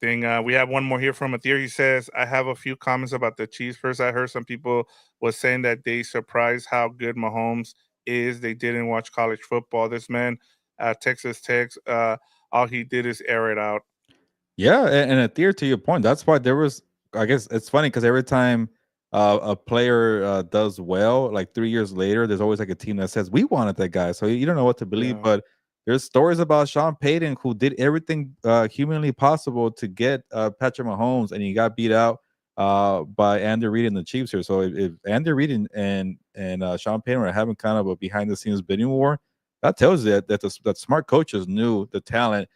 thing. We have one more here from Athir. He says, I have a few comments about the Chiefs. First, I heard some people was saying that they surprised how good Mahomes is. They didn't watch college football. This man, Texas Tech, all he did is air it out. Yeah, and adhere to your point. That's why there was. I guess it's funny because every time a player does well, like 3 years later, there's always like a team that says we wanted that guy. So you don't know what to believe. Yeah. But there's stories about Sean Payton who did everything humanly possible to get Patrick Mahomes, and he got beat out by Andy Reid and the Chiefs here. So if Andy Reid and Sean Payton are having kind of a behind the scenes bidding war, that tells you that smart coaches knew the talent.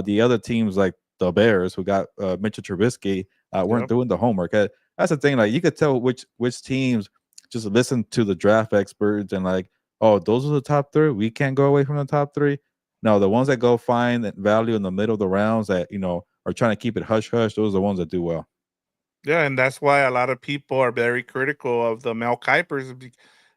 The other teams like the Bears, who got Mitchell Trubisky, weren't Yep. doing the homework. That's the thing. Like you could tell which teams just listen to the draft experts and like oh, those are the top three. We can't go away from the top three. No, the ones that go find that value in the middle of the rounds that are trying to keep it hush hush. Those are the ones that do well. Yeah, and that's why a lot of people are very critical of the Mel Kipers.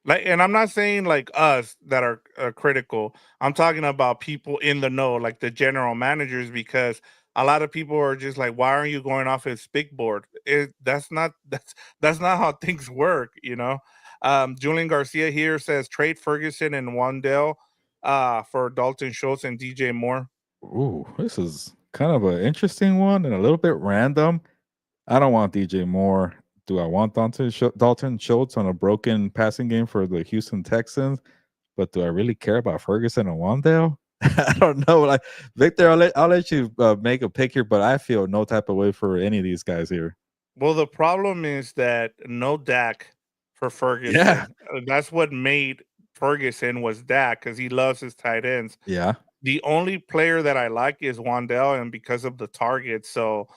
Like, and I'm not saying like us that are critical. I'm talking about people in the know, like the general managers, because a lot of people are just like, "Why aren't you going off his big board?" That's not that's not how things work, you know. Julian Garcia here says trade Ferguson and Wandell for Dalton Schultz and DJ Moore. Ooh, this is kind of an interesting one and a little bit random. I don't want DJ Moore. Do I want Dalton Schultz on a broken passing game for the Houston Texans? But do I really care about Ferguson and Wandale? I don't know. Like Victor, I'll let you make a pick here, but I feel no type of way for any of these guys here. Well, the problem is that no Dak for Yeah, Ferguson. That's what made Ferguson was Dak because he loves his tight ends. yeah, The only player that I like is Wandell, and because of the target. So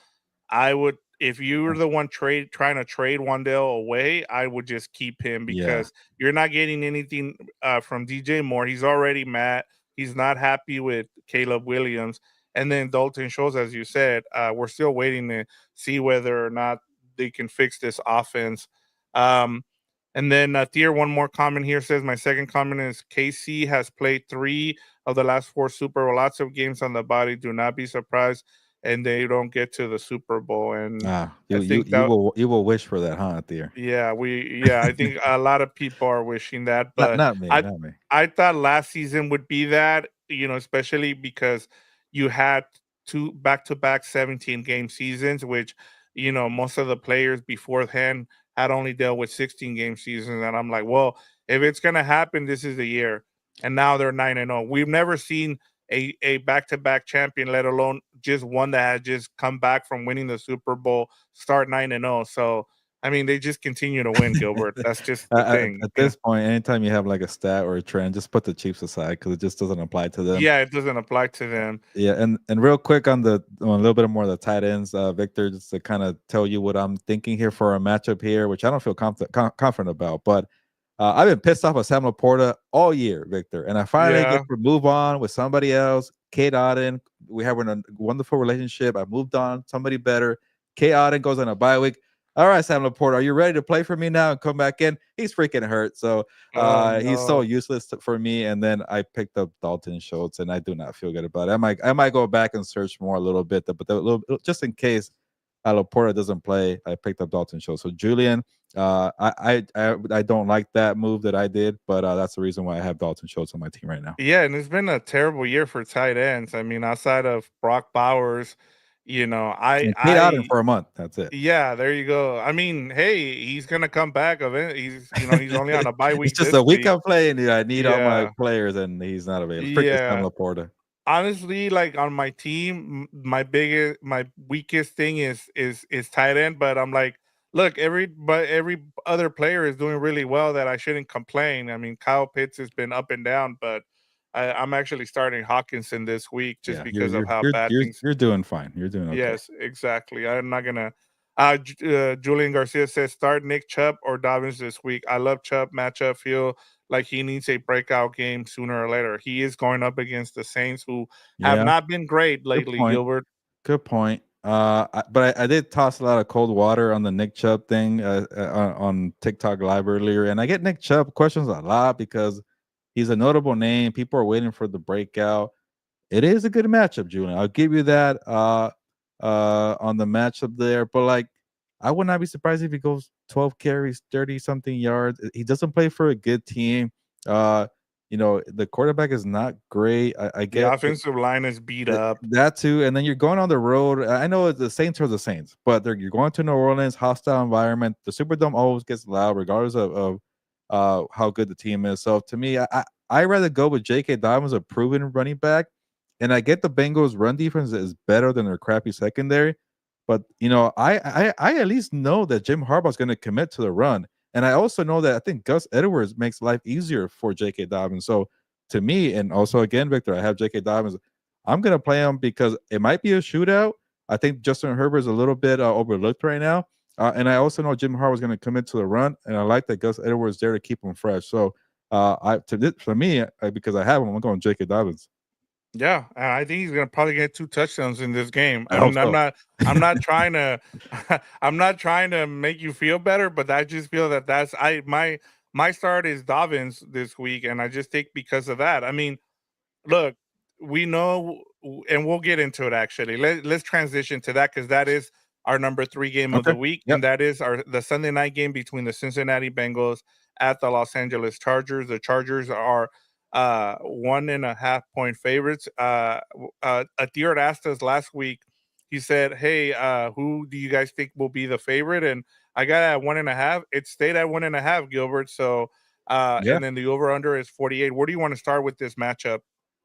I would, if you were the one trying to trade Wandell away, I would just keep him yeah, because you're not getting anything from DJ Moore. He's already mad. He's not happy with Caleb Williams. And then Dalton Schultz, as you said, we're still waiting to see whether or not they can fix this offense. Um, and then Thier, one more comment here says, my second comment is KC has played 3 of the last 4 Super Bowl. Lots of games on the body. Do not be surprised and they don't get to the Super Bowl. And ah, I you think you that, will wish for that, huh, there? yeah, I think a lot of people are wishing that, Not but not me, I not me. I thought last season would be that, especially because you had 2 back-to-back 17-game seasons, which, most of the players beforehand had only dealt with 16-game seasons, and I'm like, "Well, if it's gonna happen, this is the year." And now they're 9-0. We've never seen a back-to-back champion, let alone just one that had just come back from winning the Super Bowl, start 9-0. So, I mean, they just continue to win, Gilbert. That's just the thing, At this point, anytime you have like a stat or a trend, just put the Chiefs aside because it just doesn't apply to them. Yeah, it doesn't apply to them. Yeah, and real quick on a little bit more of the tight ends, Victor, just to kind of tell you what I'm thinking here for a matchup here, which I don't feel confident about, but I've been pissed off with Sam Laporta all year, Victor, and I finally Yeah. get to move on with somebody else. Kate Auden, we have a wonderful relationship. I moved on, somebody better. Kate Auden goes on a bye week. All right, Sam Laporta, are you ready to play for me now and come back in? He's freaking hurt, so Oh, he's so no. useless for me. And then I picked up Dalton Schultz, and I do not feel good about it. I might go back and search more a little bit, but just in case Laporta doesn't play, I picked up Dalton Schultz. So Julian, I don't like that move that I did, but that's the reason why I have Dalton Schultz on my team right now. Yeah, and it's been a terrible year for tight ends. I mean, outside of Brock Bowers, I And Kate Otten I for a month. That's it. yeah, there you go. I mean, hey, he's gonna come back he's only on a bye It's week just this a week week. I'm playing. I need all my Yeah. players, and he's not available. Freaking Sam Yeah. Laporta. Honestly, like on my team, my weakest thing is tight end, but I'm like, look, every other player is doing really well that I shouldn't complain. I mean, Kyle Pitts has been up and down, but I'm actually starting Hawkinson this week just Yeah, you're because of you're how you're bad you're things. you're doing fine. You're doing okay. Yes, exactly. I'm not gonna. Julian Garcia says start Nick Chubb or Dobbins this week. I love Chubb matchup. Feel like he needs a breakout game sooner or later. He is going up against the Saints, who have Yeah, not been great good lately. point. Gilbert. Good point. But I did toss a lot of cold water on the Nick Chubb thing on TikTok live earlier, and I get Nick Chubb questions a lot because he's a notable name. People are waiting for the breakout. It is a good matchup, Julian. I'll give you that on the matchup there. But like, I would not be surprised if he goes 12 carries, 30 something yards. He doesn't play for a good team. Uh, the quarterback is not great. I The get offensive line is beat Th up. that too, and then you're going on the road. I know the Saints are the Saints, but you're going to New Orleans, hostile environment. The Superdome always gets loud, regardless of how good the team is. So to me, I rather go with J.K. Dobbins, a proven running back, and I get the Bengals' run defense is better than their crappy secondary. But I at least know that Jim Harbaugh's going to commit to the run, and I also know that I think Gus Edwards makes life easier for J.K. Dobbins. So to me, and also again, Victor, I have J.K. Dobbins. I'm gonna play him because it might be a shootout. I think Justin Herbert is a little bit overlooked right now, and I also know Jim Harbaugh's going to commit to the run, and I like that Gus Edwards there to keep him fresh. So For me, because I have him, I'm going J.K. Dobbins. Yeah, I think he's gonna probably get 2 touchdowns in this game. I I hope mean, so. I'm not trying to I'm not trying to make you feel better, but I just feel that that's I my start is Dobbins this week, and I just think because of that. I mean, look, we know, and we'll get into it actually. Let's transition to that because that is our number 3 game of Okay. the week, Yep. and that is our the Sunday night game between the Cincinnati Bengals at the Los Angeles Chargers. The Chargers are 1.5 point favorites. Adir asked us last week. He said, "Hey, who do you guys think will be the favorite?" And I got it at 1.5. It stayed at 1.5, Gilbert. So, Yeah. and then the over under is 48. Where do you want to start with this matchup?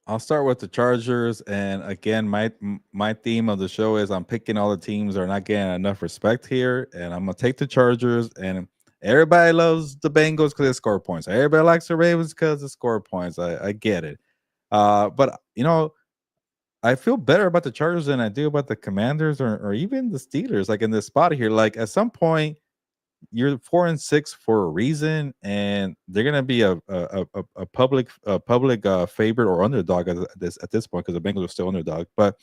I'll start with the Chargers, and again, my theme of the show is I'm picking all the teams that are not getting enough respect here, and I'm gonna take the Chargers. And everybody loves the Bengals because they score points. Everybody likes the Ravens because they score points. I get it, but I feel better about the Chargers than I do about the Commanders or even the Steelers. Like in this spot here, like at some point you're 4-6 for a reason, and they're gonna be a public favorite or underdog at this point because the Bengals are still underdog. But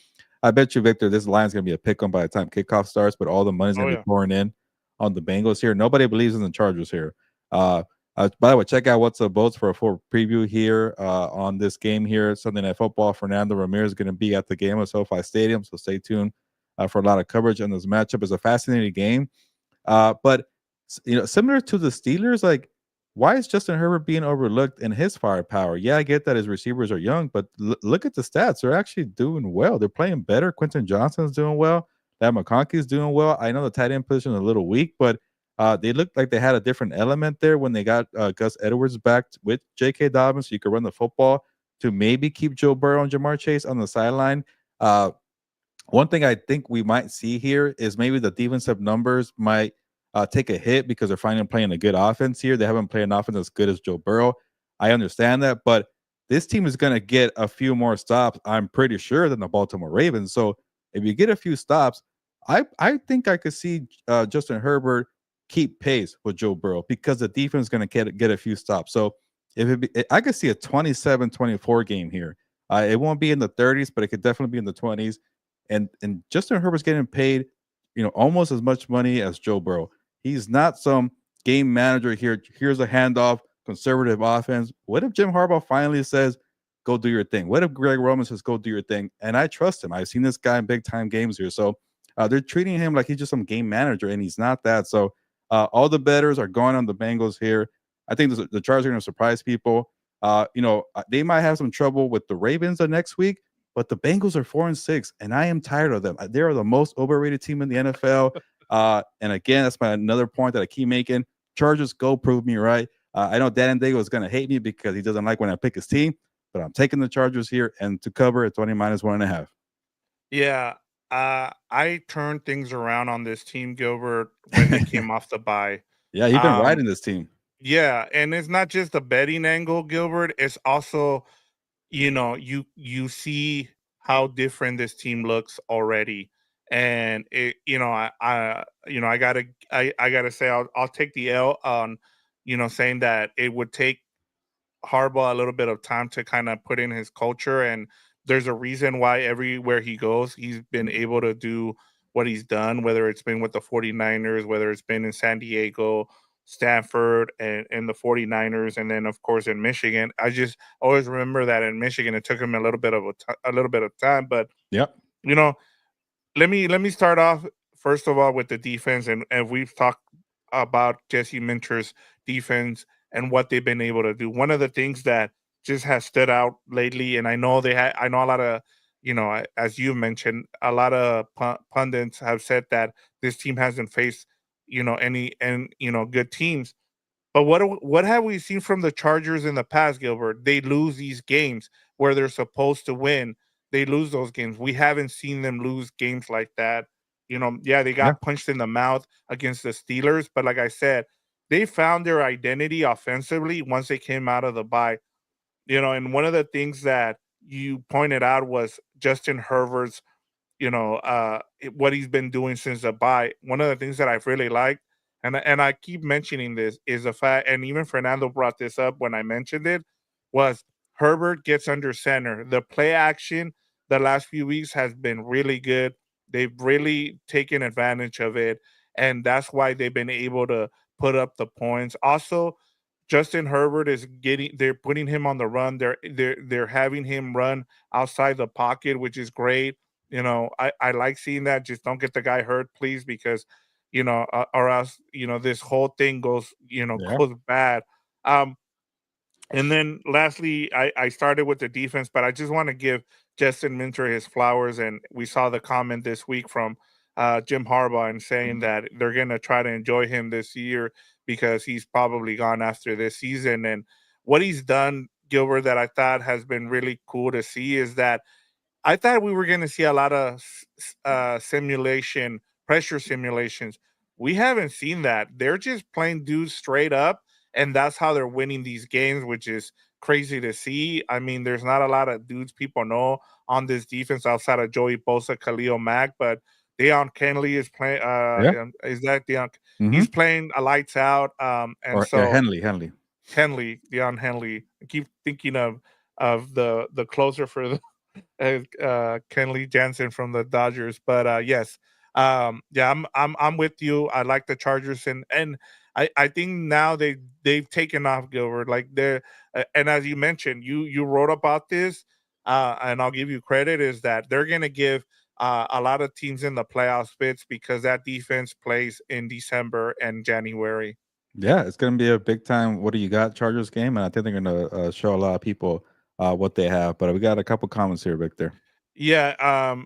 I bet you, Victor, this line's gonna be a pick 'em by the time kickoff starts. But all the money's Oh gonna be yeah. pouring in on the Bengals here. Nobody believes in the Chargers here. Uh, by the way, check out what's the votes for a full preview here on this game here. Sunday Night Football. Fernando Ramirez is going to be at the game at SoFi Stadium, so stay tuned for a lot of coverage on this matchup. It's a fascinating game. But similar to the Steelers, like why is Justin Herbert being overlooked in his firepower? Yeah, I get that his receivers are young, but look at the stats; they're actually doing well. They're playing better. Quentin Johnson's doing well. That McConkey's doing well. I know the tight end position is a little weak, but they looked like they had a different element there when they got Gus Edwards back with J.K. Dobbins, so you could run the football to maybe keep Joe Burrow and Jamar Chase on the sideline. Uh, One thing I think we might see here is maybe the defensive numbers might take a hit because they're finally playing a good offense here. They haven't played an offense as good as Joe Burrow. I understand that, but this team is going to get a few more stops, I'm pretty sure, than the Baltimore Ravens. So if you get a few stops, I think I could see Justin Herbert keep pace with Joe Burrow because the defense is going to get a few stops. So I could see a 27-24 game here. It won't be in the 30s, but it could definitely be in the 20s, and Justin Herbert's getting paid, almost as much money as Joe Burrow. He's not some game manager here. Here's a handoff, conservative offense. What if Jim Harbaugh finally says, "Go do your thing"? What if Greg Roman says, "Go do your thing"? And I trust him. I've seen this guy in big time games here, so they're treating him like he's just some game manager, and he's not that. So all the bettors are going on the Bengals here. I think the Chargers are going to surprise people. They might have some trouble with the Ravens the next week, but the Bengals are 4-6, and I am tired of them. They are the most overrated team in the NFL. And again, that's another point that I keep making. Chargers, go prove me right. I know Dan and Diego is going to hate me because he doesn't like when I pick his team, but I'm taking the Chargers here and to cover at 20 minus 1.5. Yeah, I turned things around on this team, Gilbert, when they came off the bye. Yeah, you've been Um, riding this team. yeah, and it's not just the betting angle, Gilbert. It's also, you see how different this team looks already, and I gotta say I'll take the L on, saying that it would take Harbaugh a little bit of time to kind of put in his culture. And there's a reason why everywhere he goes, he's been able to do what he's done, whether it's been with the 49ers, whether it's been in San Diego, Stanford, and the 49ers, and then of course in Michigan. I just always remember that in Michigan it took him a little bit of time, but Yep. you know, let me start off first of all with the defense, and we've talked about Jesse Minter's defense and what they've been able to do. One of the things that just has stood out lately, and I know a lot of, as you mentioned, a lot of pundits have said that this team hasn't faced, any and good teams, but what have we seen from the Chargers in the past, Gilbert? They lose these games where they're supposed to win. They lose those games. We haven't seen them lose games like that. Yeah, they Yeah. got punched in the mouth against the Steelers, but like I said, they found their identity offensively once they came out of the bye. And one of the things that you pointed out was Justin Herbert's, what he's been doing since the bye. One of the things that I've really liked and I keep mentioning this, is a fact, and even Fernando brought this up when I mentioned it, was Herbert gets under center. The play action the last few weeks has been really good. They've really taken advantage of it, and that's why they've been able to put up the points. Also, Justin Herbert is getting they're putting him on the run. They're having him run outside the pocket, which is great. I like seeing that. Just don't get the guy hurt, please, because or else this whole thing goes Yeah. goes bad. Um, and then lastly, I started with the defense, but I just want to give Justin Minter his flowers. And we saw the comment this week from Jim Harbaugh and saying that they're going to try to enjoy him this year because he's probably gone after this season. And what he's done, Gilbert, that I thought has been really cool to see is that I thought we were going to see a lot of simulation, pressure simulations. We haven't seen that. They're just playing dudes straight up, and that's how they're winning these games, which is crazy to see. I mean, there's not a lot of dudes people know on this defense outside of Joey Bosa, Khalil Mack, but Deion Kenley is playing. Yeah. Is that Deion? Hmm. He's playing a lights out. And Or yeah, so Henley. Deion Henley. I keep thinking of the closer for the Kenley Jansen from the Dodgers. But yes, yeah, I'm with you. I like the Chargers, and I think now they've taken off, Gilbert. Like they're and as you mentioned, you wrote about this, and I'll give you credit is that they're gonna give. A lot of teams in the playoffs fits because that defense plays in December and January. Yeah, it's gonna be a big time. What do you got? Chargers game, and I think they're gonna show a lot of people what they have. But we got a couple comments here, Victor. Yeah,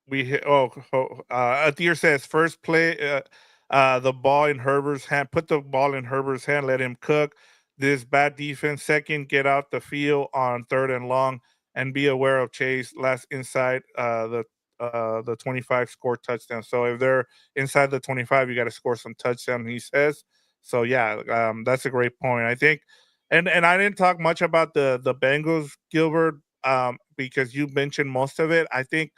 we hit. Adir says first play, the ball in Herbert's hand. Put the ball in Herbert's hand. Let him cook. This bad defense. Second, get out the field on third and long, and be aware of Chase. Last inside the 25 score touchdown. So if they're inside the 25, you got to score some touchdown. He says. So yeah, that's a great point. I think, and I didn't talk much about the Bengals, Gilbert, because you mentioned most of it. I think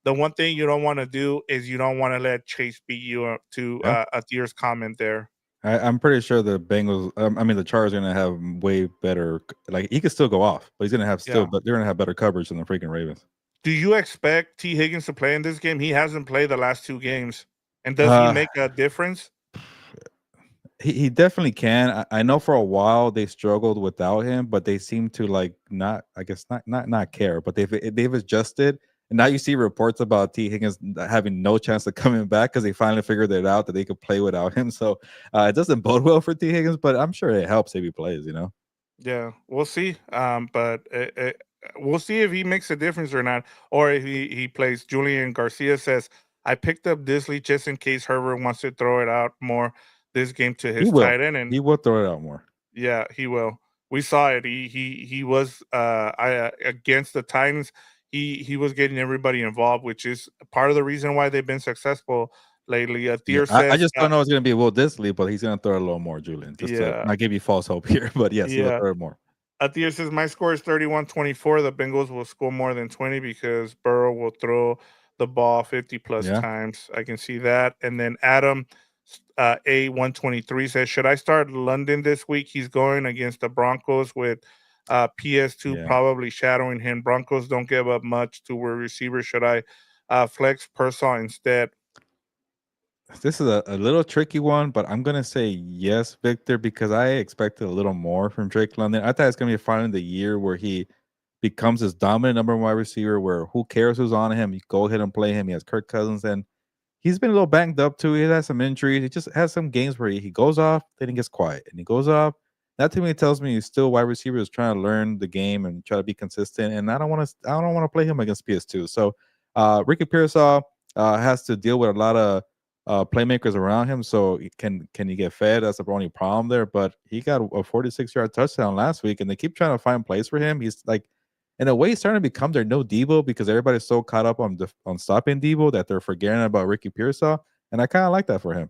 the one thing you don't want to do is you don't want to let Chase beat you up to Yeah, Adir's comment there. I'm pretty sure the Bengals. I mean, the Chargers are gonna have way better. Like he could still go off, but he's gonna have still, Yeah. but they're gonna have better coverage than the freaking Ravens. Do you expect T. Higgins to play in this game? He hasn't played the last two games. And does he Uh, make a difference? he definitely can. I know for a while they struggled without him, but they seem to like not. I guess not care. But they've adjusted, and now you see reports about T Higgins having no chance of coming back because they finally figured it out that they could play without him. So it doesn't bode well for T Higgins, but I'm sure it helps if he plays. You know. Yeah, we'll see. But we'll see if he makes a difference or not, or if he plays. Julian Garcia says, "I picked up Disley just in case Herbert wants to throw it out more this game to He his will. tight end." And He will throw it out more. yeah, he will. We saw it. He was against the Titans. He was getting everybody involved, which is part of the reason why they've been successful lately. Yeah, Deer I says, just don't know it's gonna be Will Disley, but he's gonna throw it a little more, Julian. Just to yeah, not give you false hope here, but yes, he will yeah. throw it more. Atir says, my score is 31-24. The Bengals will score more than 20 because Burrow will throw the ball 50 plus Yeah, times. I can see that. And then Adam A123 says, should I start London this week? He's going against the Broncos with PS2 yeah. probably shadowing him. Broncos don't give up much to a receiver. Should I flex Persson instead? This is a little tricky one, but I'm gonna say yes, Victor, because I expected a little more from Drake London. I thought it's gonna be finally the year where he becomes this dominant number one wide receiver where who cares who's on him? You go ahead and play him. He has Kirk Cousins and he's been a little banged up too. He has some injuries. He just has some games where he goes off, then he gets quiet, and he goes off. That to me tells me he's still wide receiver is trying to learn the game and try to be consistent. And I don't want to play him against PS2. So Ricky Pearsall has to deal with a lot of playmakers around him. So can he get fed? That's the only problem there. But he got a 46-yard touchdown last week, and they keep trying to find plays for him. He's like in a way, he's starting to become their no Debo because everybody's so caught up on stopping Debo that they're forgetting about Ricky Pearsall, and I kind of like that for him.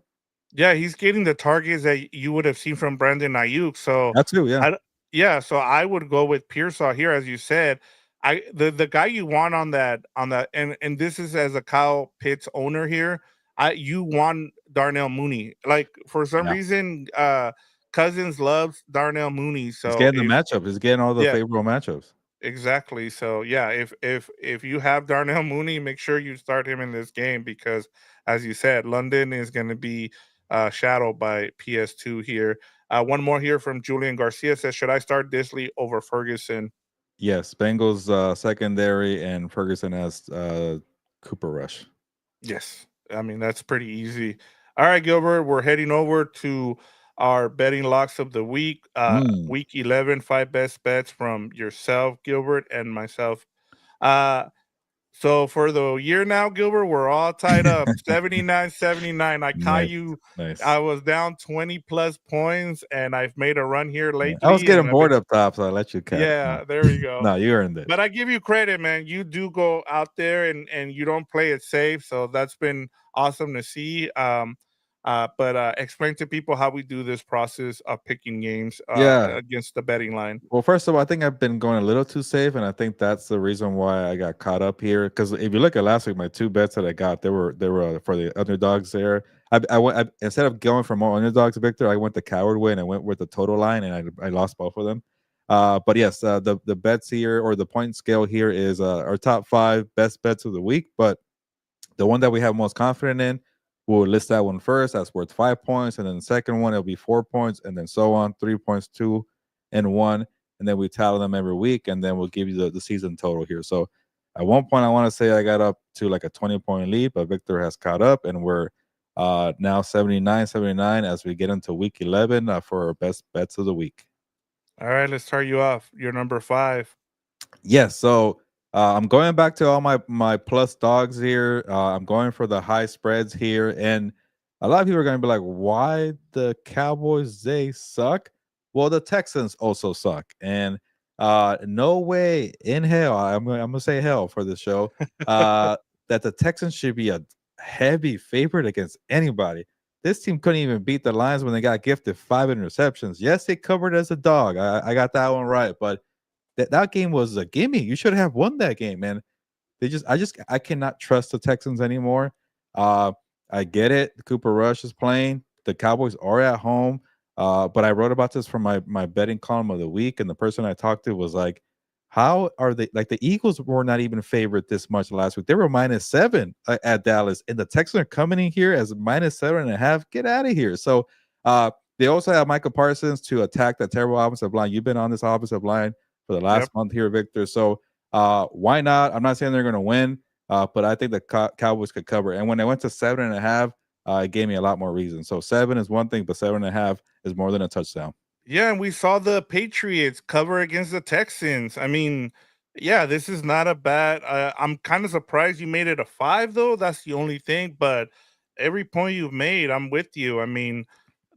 Yeah, he's getting the targets that you would have seen from Brandon Ayuk. So That too, yeah, I yeah, so I would go with Pearsall here, as you said. The guy you want on that and this is as a Kyle Pitts owner here. you want Darnell Mooney. Like for some Yeah. reason, Cousins loves Darnell Mooney. He's So getting the if matchup. He's getting all the yeah, favorable matchups. exactly. So yeah, if you have Darnell Mooney, make sure you start him in this game because, as you said, London is going to be shadowed by PS2 here. One more here from Julian Garcia says, "Should I start Disley over Ferguson?" Yes, Bengals secondary and Ferguson as Cooper Rush. Yes, I mean that's pretty easy. All right, Gilbert, we're heading over to our betting locks of the week. Mm, Week 11, five best bets from yourself, Gilbert, and myself. Uh, So for the year now, Gilbert, we're all tied up 79-79. I caught nice, you. I nice. was down 20 plus points and I've made a run here Yeah. I was lately. getting And I've bored been, up top, so I let you catch. No, yeah, there we go. no, you earned it. But I give you credit, man. You do go out there and you don't play it safe. So that's been awesome to see. But explain to people how we do this process of picking games Yeah. against the betting line. Well, first of all, I think I've been going a little too safe, and I think that's the reason why I got caught up here. Because if you look at last week, my two bets that I got, they were for the underdogs there. Instead of going for more underdogs, Victor, I went the coward way and I went with the total line, and I lost both of them. But yes, the bets here or the point scale here is our top five best bets of the week. But the one that we have most confident in, we'll list that one first. That's worth 5 points. And then the second one, it'll be 4 points. And then so on, 3 points, two, and one. And then we tally them every week. And then we'll give you the season total here. So at one point, I want to say I got up to like a 20-point lead, but Victor has caught up. And we're now 79-79 as we get into week 11 for our best bets of the week. All right, let's start you off. You're number five. Yes, so I'm going back to all my plus dogs here. I'm going for the high spreads here, and a lot of people are going to be like, "Why the Cowboys? They suck." Well, the Texans also suck, and no way in hell I'm gonna say hell for this show that the Texans should be a heavy favorite against anybody. This team couldn't even beat the Lions when they got gifted 5 interceptions. Yes, they covered as a dog. I got that one right, but that game was a gimme. You should have won that game, man. I cannot trust the Texans anymore. Uh, I get it. Cooper Rush is playing. The Cowboys are at home. But I wrote about this for my betting column of the week, and the person I talked to was like, "How are they like the Eagles were not even favored this much last week? They were -7 at Dallas, and the Texans are coming in here as -7.5. Get out of here!" So they also have Michael Parsons to attack that terrible offensive line. You've been on this offensive line for the Yep. last month here, Victor. So why not? I'm not saying they're going to win, but I think the Cowboys could cover. And when they went to 7.5, it gave me a lot more reasons. So 7 is one thing, but 7.5 is more than a touchdown. Yeah, and we saw the Patriots cover against the Texans. I mean, yeah, this is not a bad. I'm kind of surprised you made it a five, though. That's the only thing. But every point you've made, I'm with you. I mean,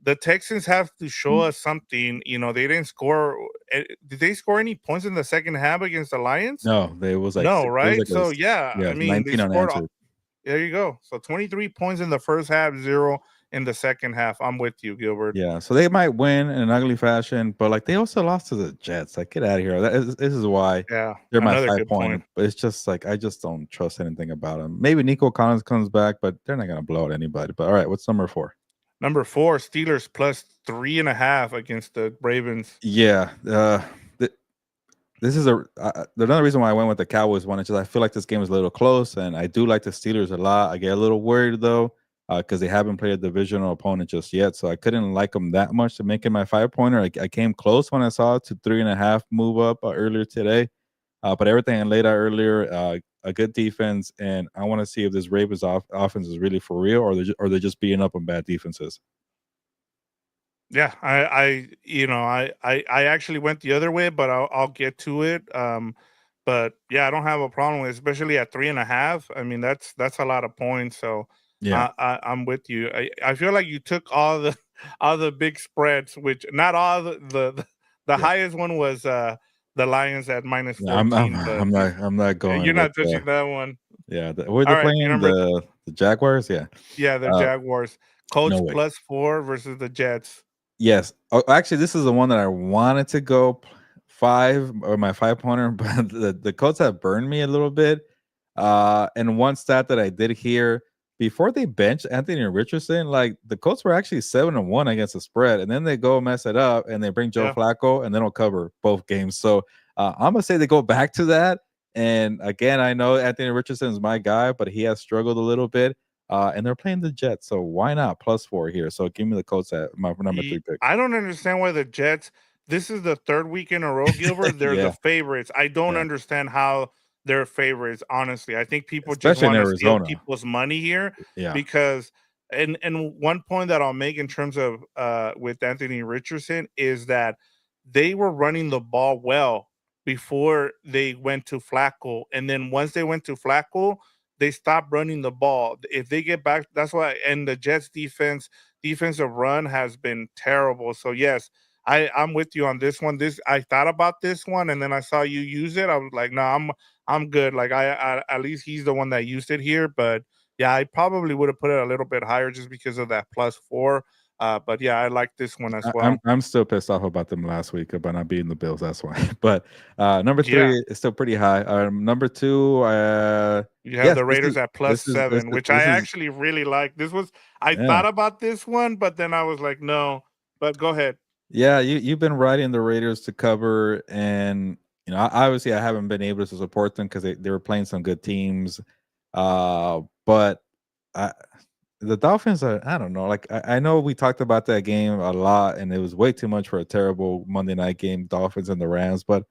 the Texans have to show Mm. us something. You know, they didn't score. Did they score any points in the second half against the Lions? No, they was like No, it was right? like a So yeah, yeah I mean, they 19 scored. unanswered. There you go. So 23 points in the first half, zero in the second half. I'm with you, Gilbert. Yeah, so they might win in an ugly fashion, but like they also lost to the Jets. Like, get out of here. This is why Yeah, they're my another five good pointer. point. But it's just like I just don't trust anything about them. Maybe Nico Collins comes back, but they're not gonna blow out anybody. But all right, what's number four? Number four, Steelers plus 3.5 against the Ravens. Yeah, th- this is another reason why I went with the Cowboys one is just I feel like this game is a little close, and I do like the Steelers a lot. I get a little worried though because they haven't played a divisional opponent just yet, so I couldn't like them that much to make it my 5 pointer. I came close when I saw it to 3.5 move up earlier today, but everything I laid out earlier, a good defense, and I want to see if this Ravens offense is really for real or they're just beating up on bad defenses. Yeah, I actually went the other way, but I'll get to it. But yeah, I don't have a problem with, it, especially at 3.5. I mean, that's a lot of points. So Yeah, I'm with you. I feel like you took all the all the big spreads, which not all the yeah. highest one was the Lions at minus Yeah, I'm 14, but I'm not you're going with not touching that one. yeah. Who All they right, your playing? number, The Jaguars. Yeah. yeah, the Uh, Jaguars. no Colts way. plus 4 versus the Jets. Yes. Oh, actually, this is the one that I wanted to go five or my 5 pointer, but the Colts have burned me a little bit. And one stat that I did hear before they bench Anthony Richardson, like the Colts were actually 7-1 against the spread, and then they go mess it up and they bring Joe Yeah. Flacco and they don't cover both games. So I'm gonna say they go back to that. And again, I know Anthony Richardson is my guy, but he has struggled a little bit. And they're playing the Jets, so why not +4 here? So give me the Colts at my number 3 pick. I don't understand why the Jets. This is the third week in a row, Gilbert. They're the Yeah, favorites. I don't yeah, understand how they're favorites. Honestly, I think people just especially in want to steal Arizona. people's money here Yeah. because. And one point that I'll make in terms of with Anthony Richardson is that they were running the ball well before they went to Flacco, and then once they went to Flacco, they stopped running the ball. If they get back, that's why. And the Jets defensive run has been terrible. So yes, I'm with you on this one. This I thought about this one, and then I saw you use it. I was like, no, I'm good. Like I at least he's the one that used it here. But yeah, I probably would have put it a little bit higher just because of that +4. But yeah, I like this one as I'm well. I'm still pissed off about them last week about not beating the Bills. That's why. But number Yeah, 3 is still pretty high. Number 2, you have yes, the Raiders at plus this seven, is which I this is actually really like. This was I yeah. thought about this one, but then I was like, no. But go ahead. Yeah, you've been riding the Raiders to cover, and obviously I haven't been able to support them because they were playing some good teams. But I, the Dolphins are, I don't know. Like I know we talked about that game a lot, and it was way too much for a terrible Monday night game, Dolphins and the Rams. But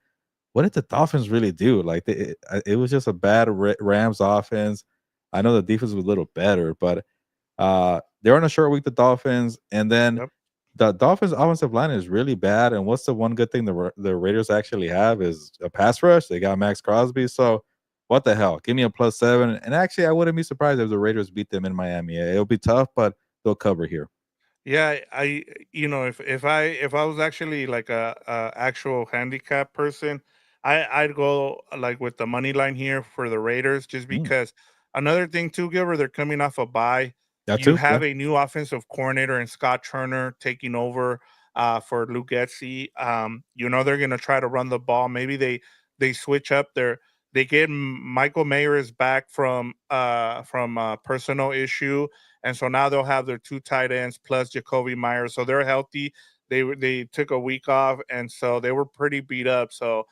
what did the Dolphins really do? Like it was just a bad Rams offense. I know the defense was a little better, but they're on a short week, the Dolphins, and then Yep. the Dolphins' offensive line is really bad. And what's the one good thing the Raiders actually have is a pass rush. They got Max Crosby, so what the hell? Give me a +7. And actually, I wouldn't be surprised if the Raiders beat them in Miami. It'll be tough, but they'll cover here. Yeah, if I was actually like a actual handicap person, I'd go like with the money line here for the Raiders just Mm, because another thing too, Gilbert, they're coming off a bye. that You too, yeah. have a new offensive coordinator in Scott Turner taking over for Luke Getsy. They're gonna try to run the ball. Maybe they switch up their they get Michael Mayer is back from a personal issue, and so now they'll have their two tight ends plus Jacoby Myers. So they're healthy. They took a week off, and so they were pretty beat up. So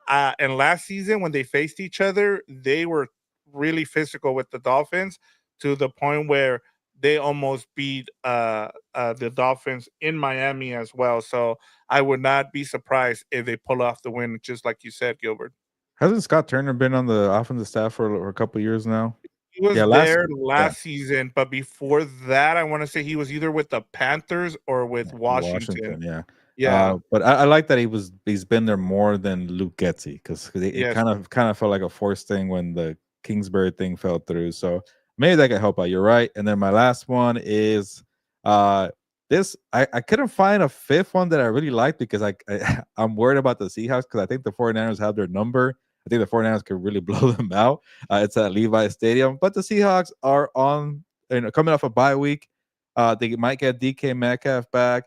and last season when they faced each other, they were really physical with the Dolphins to the point where they almost beat the Dolphins in Miami as well. So I would not be surprised if they pull off the win, just like you said, Gilbert. Hasn't Scott Turner been on the offensive staff for a couple years now? He was Yeah, last there yeah, last season, but before that, I want to say he was either with the Panthers or with Washington. Washington, yeah. Yeah. But I like that he's been there more than Luke Getsy because it Yes. kind of felt like a forced thing when the Kingsbury thing fell through. So maybe that could help out. You're right. And then my last one is uh this I couldn't find a fifth one that I really liked because I'm worried about the Seahawks because I think the 49ers have their number. I think the 49ers could really blow them out. It's at Levi Stadium, but the Seahawks are on coming off a bye week. They might get DK Metcalf back.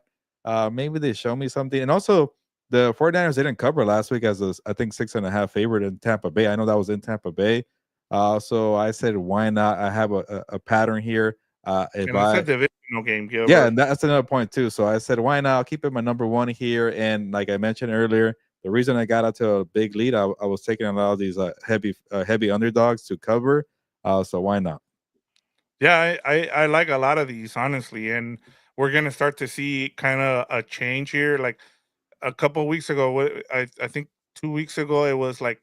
Maybe they show me something. And also, the 49ers didn't cover last week as I think 6.5 favorite in Tampa Bay. I know that was in Tampa Bay. So I said, why not? I have a pattern here. If And it's a I divisional game, Yeah, Gilbert. and that's another point too. So I said, why not? I'll keep it my number one here. And like I mentioned earlier, the reason I got out to a big lead, I was taking a lot of these heavy underdogs to cover. So why not? Yeah, I like a lot of these, honestly. And we're gonna start to see kind of a change here. Like a couple weeks ago, I think 2 weeks ago, it was like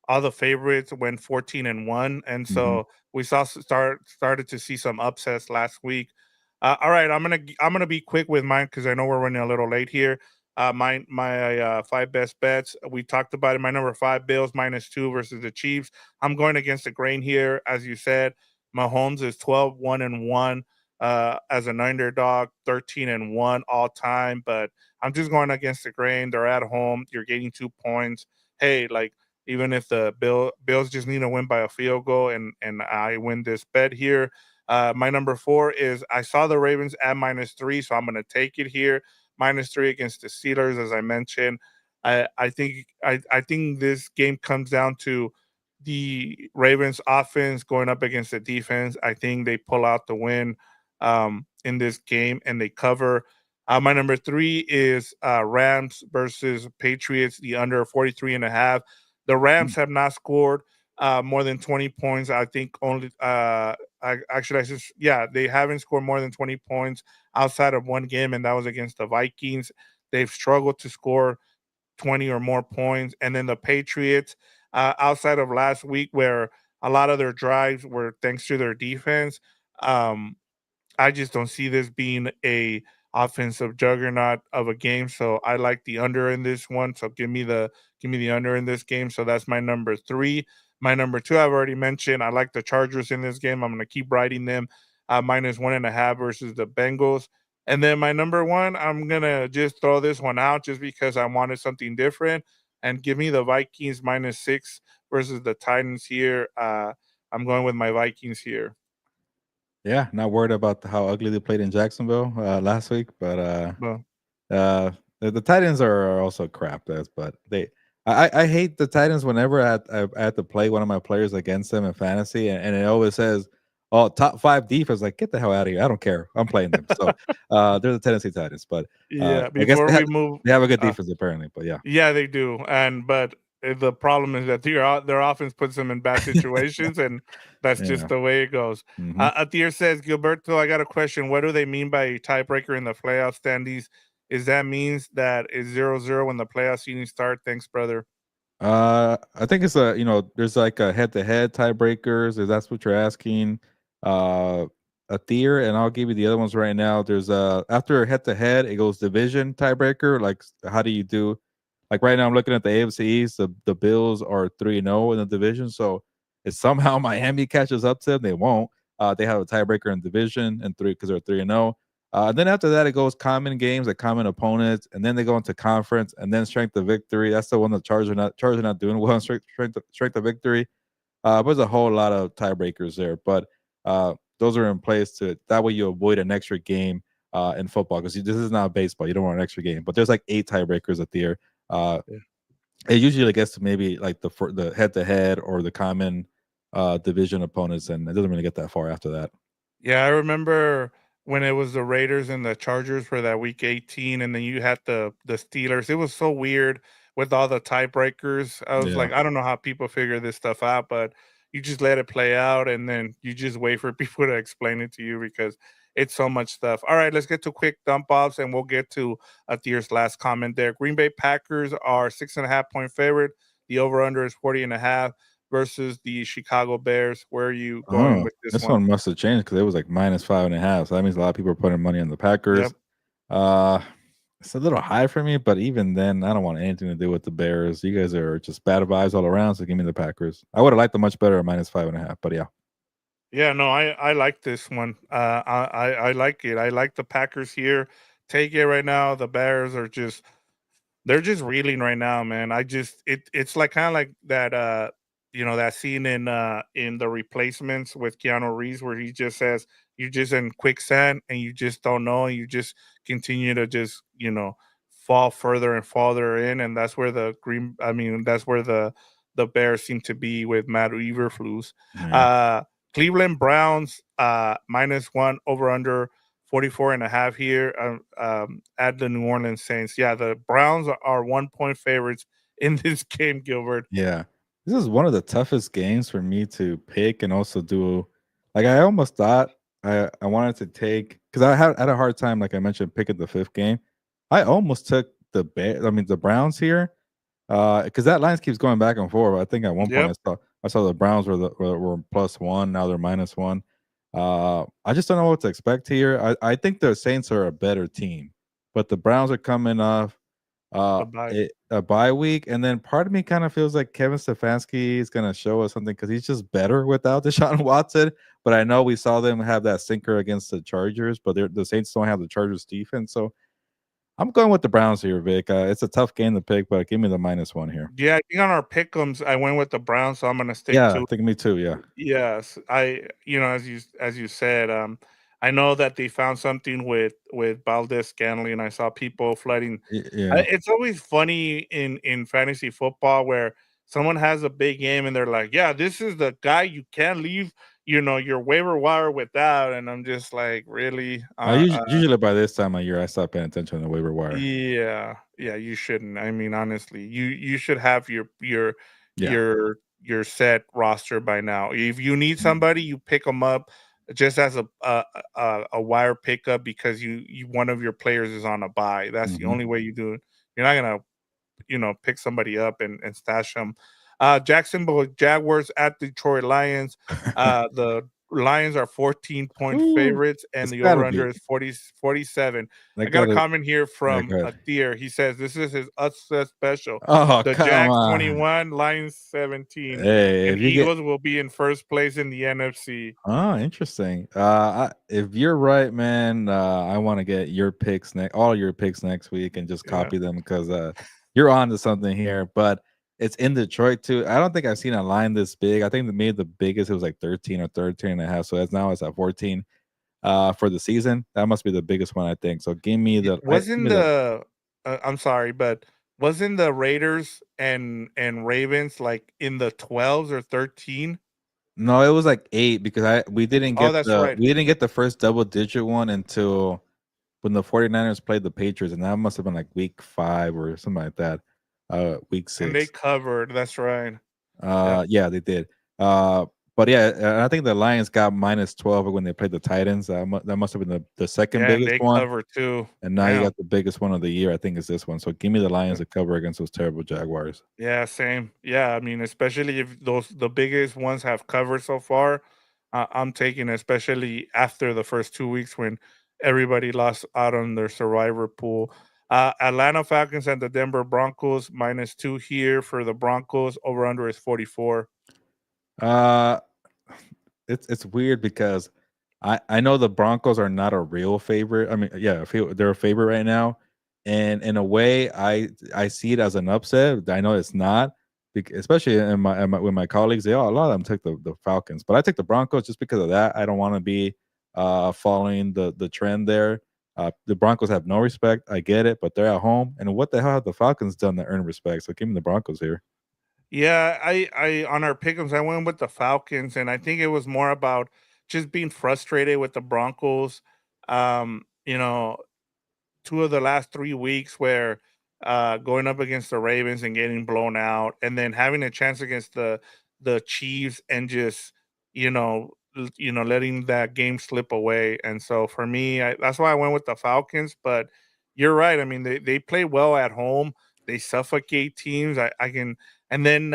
all the favorites went 14-1, and Hmm. so we saw started to see some upsets last week. All right, I'm gonna be quick with mine because I know we're running a little late here. My five best bets we talked about it. My number five, Bills -2 versus the Chiefs. I'm going against the grain here, as you said. Mahomes is 12-1-1 as an underdog, 13-1 all time. But I'm just going against the grain. They're at home. You're getting 2 points. Hey, like even if the Bills just need to win by a field goal and I win this bet here. My number four is I saw the Ravens at -3, so I'm going to take it here. -3 against the Steelers, as I mentioned. I think this game comes down to the Ravens offense going up against the defense. I think they pull out the win in this game and they cover. My number three is Rams versus Patriots, the under 43 and a half. The Rams Mm, have not scored more than 20 points. I think only, I just, yeah, they haven't scored more than 20 points outside of one game, and that was against the Vikings. They've struggled to score 20 or more points. And then the Patriots, outside of last week, where a lot of their drives were thanks to their defense, um, I just don't see this being a offensive juggernaut of a game. So I like the under in this one. So give me the under in this game. So that's my number three. My number two, I've already mentioned. I like the Chargers in this game. I'm going to keep riding them minus 1.5 versus the Bengals. And then my number one, I'm gonna just throw this one out just because I wanted something different and give me the Vikings -6 versus the Titans here. I'm going with my Vikings here. yeah, not worried about how ugly they played in Jacksonville last week, but Well, Uh, the Titans are also crap. That's but I hate the Titans whenever I had to play one of my players against them in fantasy, and it always says, "Oh, top five defense." Like, get the hell out of here! I don't care. I'm playing them. So, they're the Tennessee Titans, but yeah, I guess before we move, they have a good uh, defense apparently. But yeah, yeah, they do, and but the problem is that their offense puts them in bad situations, and that's just yeah. the way it goes. Hmm. Atir says, Gilberto, I got a question. What do they mean by a tiebreaker in the playoff standings? Is that means that it's 0-0 when the playoff seeding start? Thanks, brother. I think it's there's like a head-to-head tiebreakers, if that's what you're asking. Uh, a tier, and I'll give you the other ones right now. There's after head-to-head, it goes division tiebreaker. Like, how do you do? Like right now, I'm looking at the AFC East. The Bills are 3-0 in the division, so if somehow Miami catches up to them, they won't. They have a tiebreaker in division and three because they're 3-0. And then after that, it goes common games, like common opponents, and then they go into conference, and then strength of victory. That's the one the Chargers are not doing well in strength of victory. But there's a whole lot of tiebreakers there, but those are in place to that way you avoid an extra game in football because this is not baseball. You don't want an extra game, but there's like 8 tiebreakers at the year. Uh, Yeah. it usually gets to maybe like the head to head or the common division opponents, and it doesn't really get that far after that. Yeah, I remember when it was the Raiders and the Chargers for that week 18, and then you had the Steelers. It was so weird with all the tiebreakers. I was Yeah. like, I don't know how people figure this stuff out, but you just let it play out and then you just wait for people to explain it to you because it's so much stuff. All right, let's get to quick dump offs and we'll get to Atir's last comment there. Green Bay Packers are 6.5 point favorite. The over under is 40.5 versus the Chicago Bears. Where are you going Oh, with this this one? one must have changed because it was like -5.5. So that means a lot of people are putting money on the Packers. Yep. Uh, it's a little high for me, but even then, I don't want anything to do with the Bears. You guys are just bad vibes all around. So give me the Packers. I would have liked them much better at -5.5, but yeah. Yeah, no, I like this one. I like it. I like the Packers here. Take it right now. The Bears are just they're just reeling right now, man. It's like kind of like that that scene in the replacements with Keanu Reeves where he just says you're just in quicksand and you just don't know and you just continue to just fall further and farther in, and that's where that's where the Bears seem to be with Matt Eberflus. Yeah. Uh Cleveland Browns -1 over under 44.5 here at the New Orleans Saints. Yeah, the Browns are 1 point favorites in this game, Gilbert. Yeah. This is one of the toughest games for me to pick and also do. Like, I almost thought I wanted to take because had a hard time, like I mentioned, picking the fifth game. I almost took the Browns here. Because that line keeps going back and forth. I think at one point Yep. I saw the Browns were +1. Now they're -1. I just don't know what to expect here. I think the Saints are a better team, but the Browns are coming off Bye. a bye week, and then part of me kind of feels like Kevin Stefanski is going to show us something because he's just better without Deshaun Watson. But I know we saw them have that sinker against the Chargers, but the Saints don't have the Chargers defense, so I'm going with the Browns here, Vic. It's a tough game to pick, but give me the -1 here. Yeah, I think on our pick'ems, I went with the Browns, so I'm gonna stick Yeah, I to think me too. Yeah, yes. As you said, I know that they found something with Valdez Scantling. I saw people flooding. Yeah, It's always funny in fantasy football where someone has a big game and they're like, "Yeah, this is the guy you can't leave, your waiver wire without." And I'm just like, "Really?" Usually by this time of year, I stop paying attention to the waiver wire. Yeah, yeah, you shouldn't. I mean, honestly, you should have Yeah. your set roster by now. If you need Mhm. somebody, you pick them up just as a wire pickup because you one of your players is on a buy. That's the Mhm. only way you do it. You're not gonna pick somebody up and stash them. Jacksonville Jaguars at Detroit Lions. The Lions are 14-point Ooh, favorites, and it's the gotta over be. under is 47. They I got a gotta comment here yeah, from go a ahead. deer. He says this is his upset special. Oh, The come Jags on. 21, Lions 17, Hey, and if you get Eagles will be in first place in the NFC. oh, interesting. If you're right, man, I wanna get your picks next all your picks next week and just Yeah. copy them because you're on to something here, but it's in Detroit too. I don't think I've seen a line this big. I think they made the biggest, it was like 13 or 13 and a half, so it's at 14, for the season. That must be the biggest one, I think. So give Wasn't me the I'm sorry, but wasn't the Raiders and Ravens like in the 12s or 13? no, it was like 8 because I Oh, that's right. we didn't get the first double digit one until when the 49ers played the Patriots, and that must have been like week 5 or something like that, week And they 6. covered. That's right. Yeah. Yeah, they did. Uh, but yeah, I think the Lions got -12 when they played the Titans. That must have been the second Yeah, and biggest they one, covered too. and now you Damn. got the biggest one of the year, I think is this one. So give me the Lions to cover against those terrible Jaguars. Yeah, same. Yeah, I mean, especially if the biggest ones have covered so far, I'm taking, especially after the first 2 weeks when everybody lost out on their survivor pool. Atlanta Falcons and the Denver Broncos -2 here for the Broncos. Over under is 44. Uh, it's weird because I know the Broncos are not a real favorite. I mean, yeah, they're a favorite right now, and in a way, I see it as an upset. I know it's not, especially in my with my colleagues. A lot of them took the Falcons, but I took the Broncos just because of that. I don't want to be following the trend there. The Broncos have no respect. I get it, but they're at home, and what the hell have the Falcons done to earn respect? So give me the Broncos here. Yeah, I on our pick'ems, I went with the Falcons, and I think it was more about just being frustrated with the Broncos. You know, 2 of the last 3 weeks where, going up against the Ravens and getting blown out, and then having a chance against the Chiefs and just, letting that game slip away, and so for me, that's why I went with the Falcons, but you're right, I mean, they play well at home, they suffocate teams, I can and then,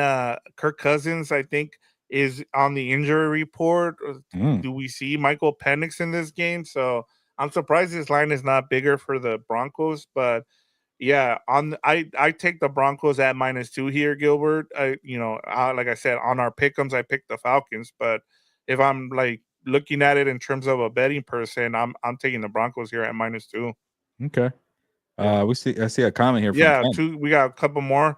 Kirk Cousins, I think, is on the injury report. Mm, Do we see Michael Penix in this game? So, I'm surprised this line is not bigger for the Broncos, but yeah, I take the Broncos at -2 here, Gilbert. Like I said, on our pick'ems, I picked the Falcons, but if I'm like looking at it in terms of a betting person, I'm taking the Broncos here at -2. okay. Yeah. I see a comment here from Yeah, Ken. 2 we got a couple more.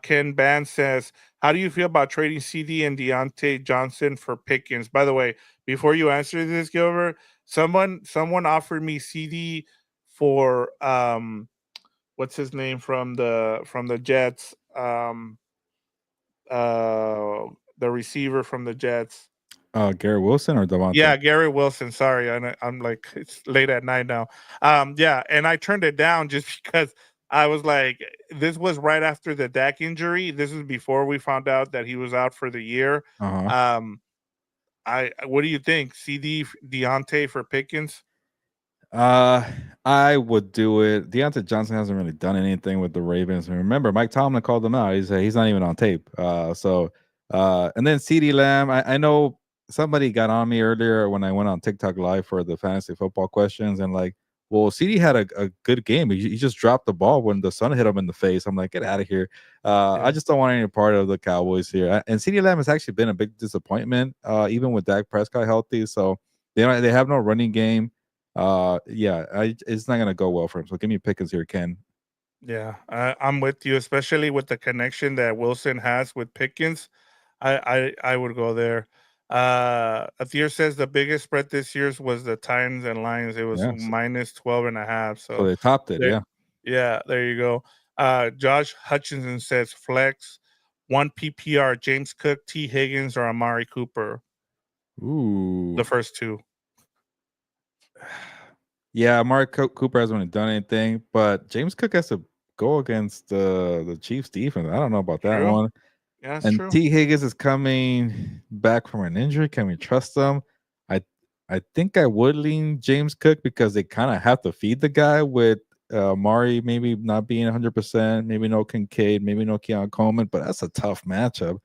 Ken Ban says, "How do you feel about trading CD and Deontay Johnson for Pickens?" By the way, before you answer this, Gilbert, someone offered me CD for what's his name from the Jets, uh, the receiver from the Jets. Garrett Wilson or Devontae? Yeah, Gary Wilson. Sorry, I'm like it's late at night now. Yeah, and I turned it down just because I was like, this was right after the Dak injury. This is before we found out that he was out for the year. Uh-huh. Um, what do you think? CD Deontay for Pickens? Uh, I would do it. Deontay Johnson hasn't really done anything with the Ravens. And remember, Mike Tomlin called him out. He said he's not even on tape. And then CeeDee Lamb, I know somebody got on me earlier when I went on TikTok live for the fantasy football questions and like, well, CD had a good game. He just dropped the ball when the sun hit him in the face. I'm like, get out of here. I Yeah, just don't want any part of the Cowboys here. And CeeDee Lamb has actually been a big disappointment, even with Dak Prescott healthy. So they have no running game. Yeah, it's not gonna go well for him. So give me Pickens here, Ken. yeah, I'm with you, especially with the connection that Wilson has with Pickens. I would go there. Athir says the biggest spread this year's was the Titans and Lions. It was Yes. minus 12 and a half. So So they topped it. there, Yeah. yeah, there you go. Josh Hutchinson says flex. one PPR, James Cook, T. Higgins, or Amari Cooper. The Ooh. first two. Yeah, Amari Cooper hasn't really done anything, but James Cook has to go against the Chiefs defense. I don't know about that True. one. Yeah, that's And true. T. Higgins is coming back from an injury. Can we trust them? I I think I would lean James Cook because they kind of have to feed the guy with Mari maybe not being 100%, maybe no Kincaid, maybe no Keon Coleman, but that's a tough matchup.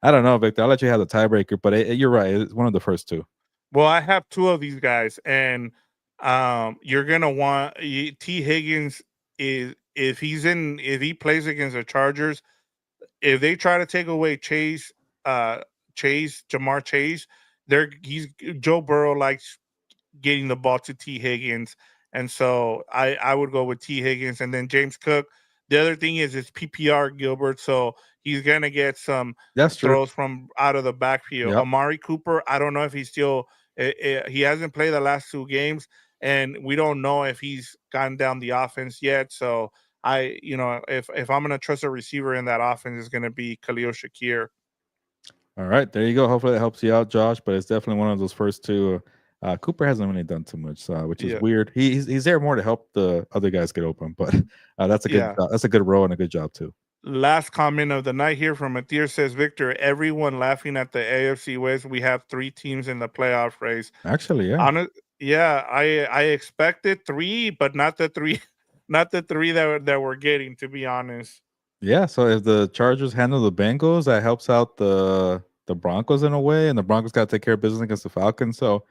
I don't know, Victor. I'll let you have the tiebreaker, but you're right. It's one of the first two. Well, I have two of these guys, and you're gonna want T. Higgins is if he plays against the Chargers, if they try to take away uh, Jamar Chase, he's Joe Burrow likes getting the ball to T. Higgins. And so I would go with T. Higgins and then James Cook. The other thing is it's PPR Gilbert, so he's gonna get some That's true. throws from out of the backfield. Yep. Amari Cooper, I don't know if he's still he hasn't played the last two games, and we don't know if he's gotten down the offense yet. So if I'm gonna trust a receiver in that offense, it's gonna be Khalil Shakir. All right, there you go. Hopefully that helps you out, Josh. But it's definitely one of those first two. Cooper hasn't really done too much, which is Yeah, weird. He's there more to help the other guys get open, but that's a good yeah. that's a good role and a good job too. Last comment of the night here from Atir says, Victor, everyone laughing at the AFC West. We have three teams in the playoff race. Actually, yeah, Honest, yeah, I expected three, but not the three, not the three that we're getting. To be honest, yeah. So if the Chargers handle the Bengals, that helps out the Broncos in a way, and the Broncos got to take care of business against the Falcons. So,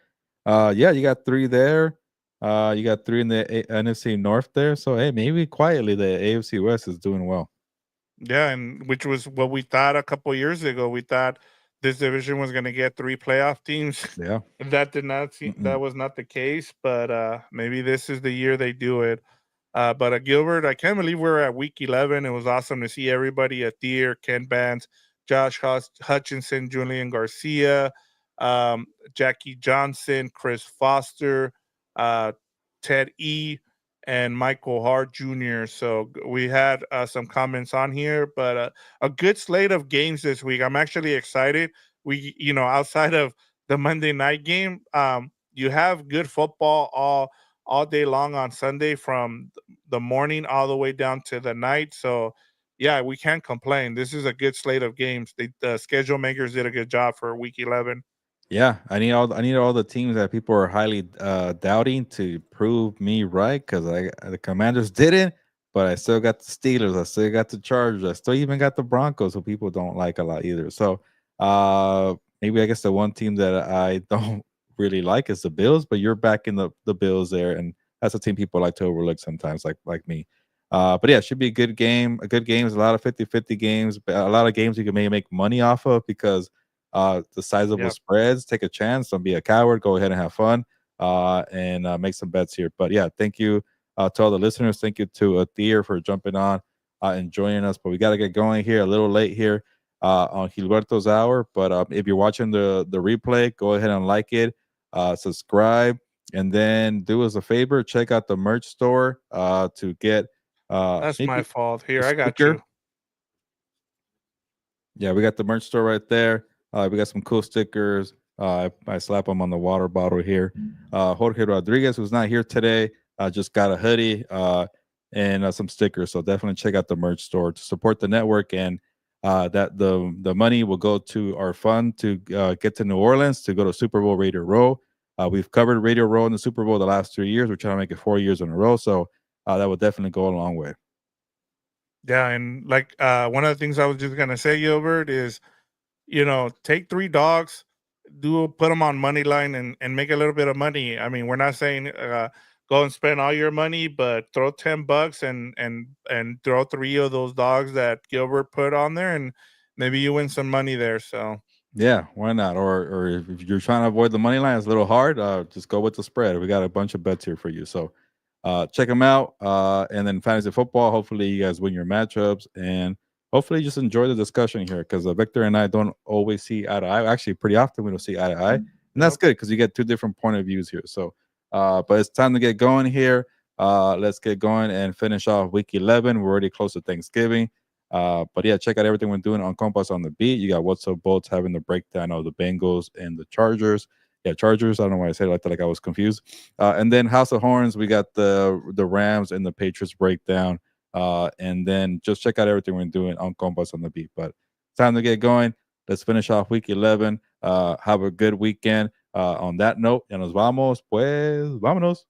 yeah, you got three there. You got three in the NFC North there. So hey, maybe quietly the AFC West is doing well. yeah, and which was what we thought a couple years ago. We thought this division was going to get three playoff teams. Yeah. That did not seem Mm-mm. that was not the case, but maybe this is the year they do it. But Gilbert, I can't believe we're at week 11. It was awesome to see everybody at Deer, Ken Vance, Josh Hutchinson, Julian Garcia, Jackie Johnson, Chris Foster, uh, Ted E., and Michael Hart Jr. So we had some comments on here, but a good slate of games this week. I'm actually excited. Outside of the Monday night game, you have good football all day long on Sunday from the morning all the way down to the night. So, yeah, we can't complain. This is a good slate of games. The schedule makers did a good job for week 11. Yeah, I need all the teams that people are highly doubting to prove me right because I the Commanders didn't, but I still got the Steelers, I still got the Chargers, I still even got the Broncos, who people don't like a lot either. So maybe I guess the one team that I don't really like is the Bills, but you're back in the Bills there, and that's a team people like to overlook sometimes, like me. But yeah, it should be a good game. A good game is a lot of 50-50 games, but a lot of games you can maybe make money off of because the sizable Yep. spreads. Take a chance. Don't be a coward. Go ahead and have fun and make some bets here. But yeah, thank you to all the listeners. Thank you to Athir for jumping on and joining us. But we got to get going here. A little late here on Gilberto's hour. But if you're watching the replay, go ahead and like it, subscribe, and then do us a favor. Check out the merch store to get That's my maybe fault. a Here, I got sticker. you. Yeah, we got the merch store right there. We got some cool stickers. I slap them on the water bottle here. Jorge Rodriguez, who's not here today, just got a hoodie and some stickers. So definitely check out the merch store to support the network, and that the money will go to our fund to get to New Orleans to go to Super Bowl Radio Row. We've covered Radio Row in the Super Bowl the last 3 years. We're trying to make it 4 years in a row. So that will definitely go a long way. Yeah, and like one of the things I was just gonna say, Gilbert, is take three dogs, put them on money line and make a little bit of money. I mean, we're not saying go and spend all your money, but throw $10 and throw three of those dogs that Gilbert put on there, and maybe you win some money there. So Yeah, why not? Or if you're trying to avoid the money line, it's a little hard. Just go with the spread. We got a bunch of bets here for you. So check them out. And then fantasy football. Hopefully you guys win your matchups, and hopefully just enjoy the discussion here because Victor and I don't always see eye to eye. Actually, pretty often we don't see eye to eye, and that's yep. good because you get two different point of views here. So, but it's time to get going here. Let's get going and finish off week 11. We're already close to Thanksgiving. But yeah, check out everything we're doing on Compass on the Beat. You got What's Up Bolts having the breakdown of the Bengals and the Chargers. Yeah, Chargers. I don't know why I said it like that. Like I was confused. And then House of Horns, we got the Rams and the Patriots breakdown. And then just check out everything we're doing on Compass on the Beat. But time to get going. Let's finish off week 11. Have a good weekend. On that note, ya nos vamos, pues, vámonos.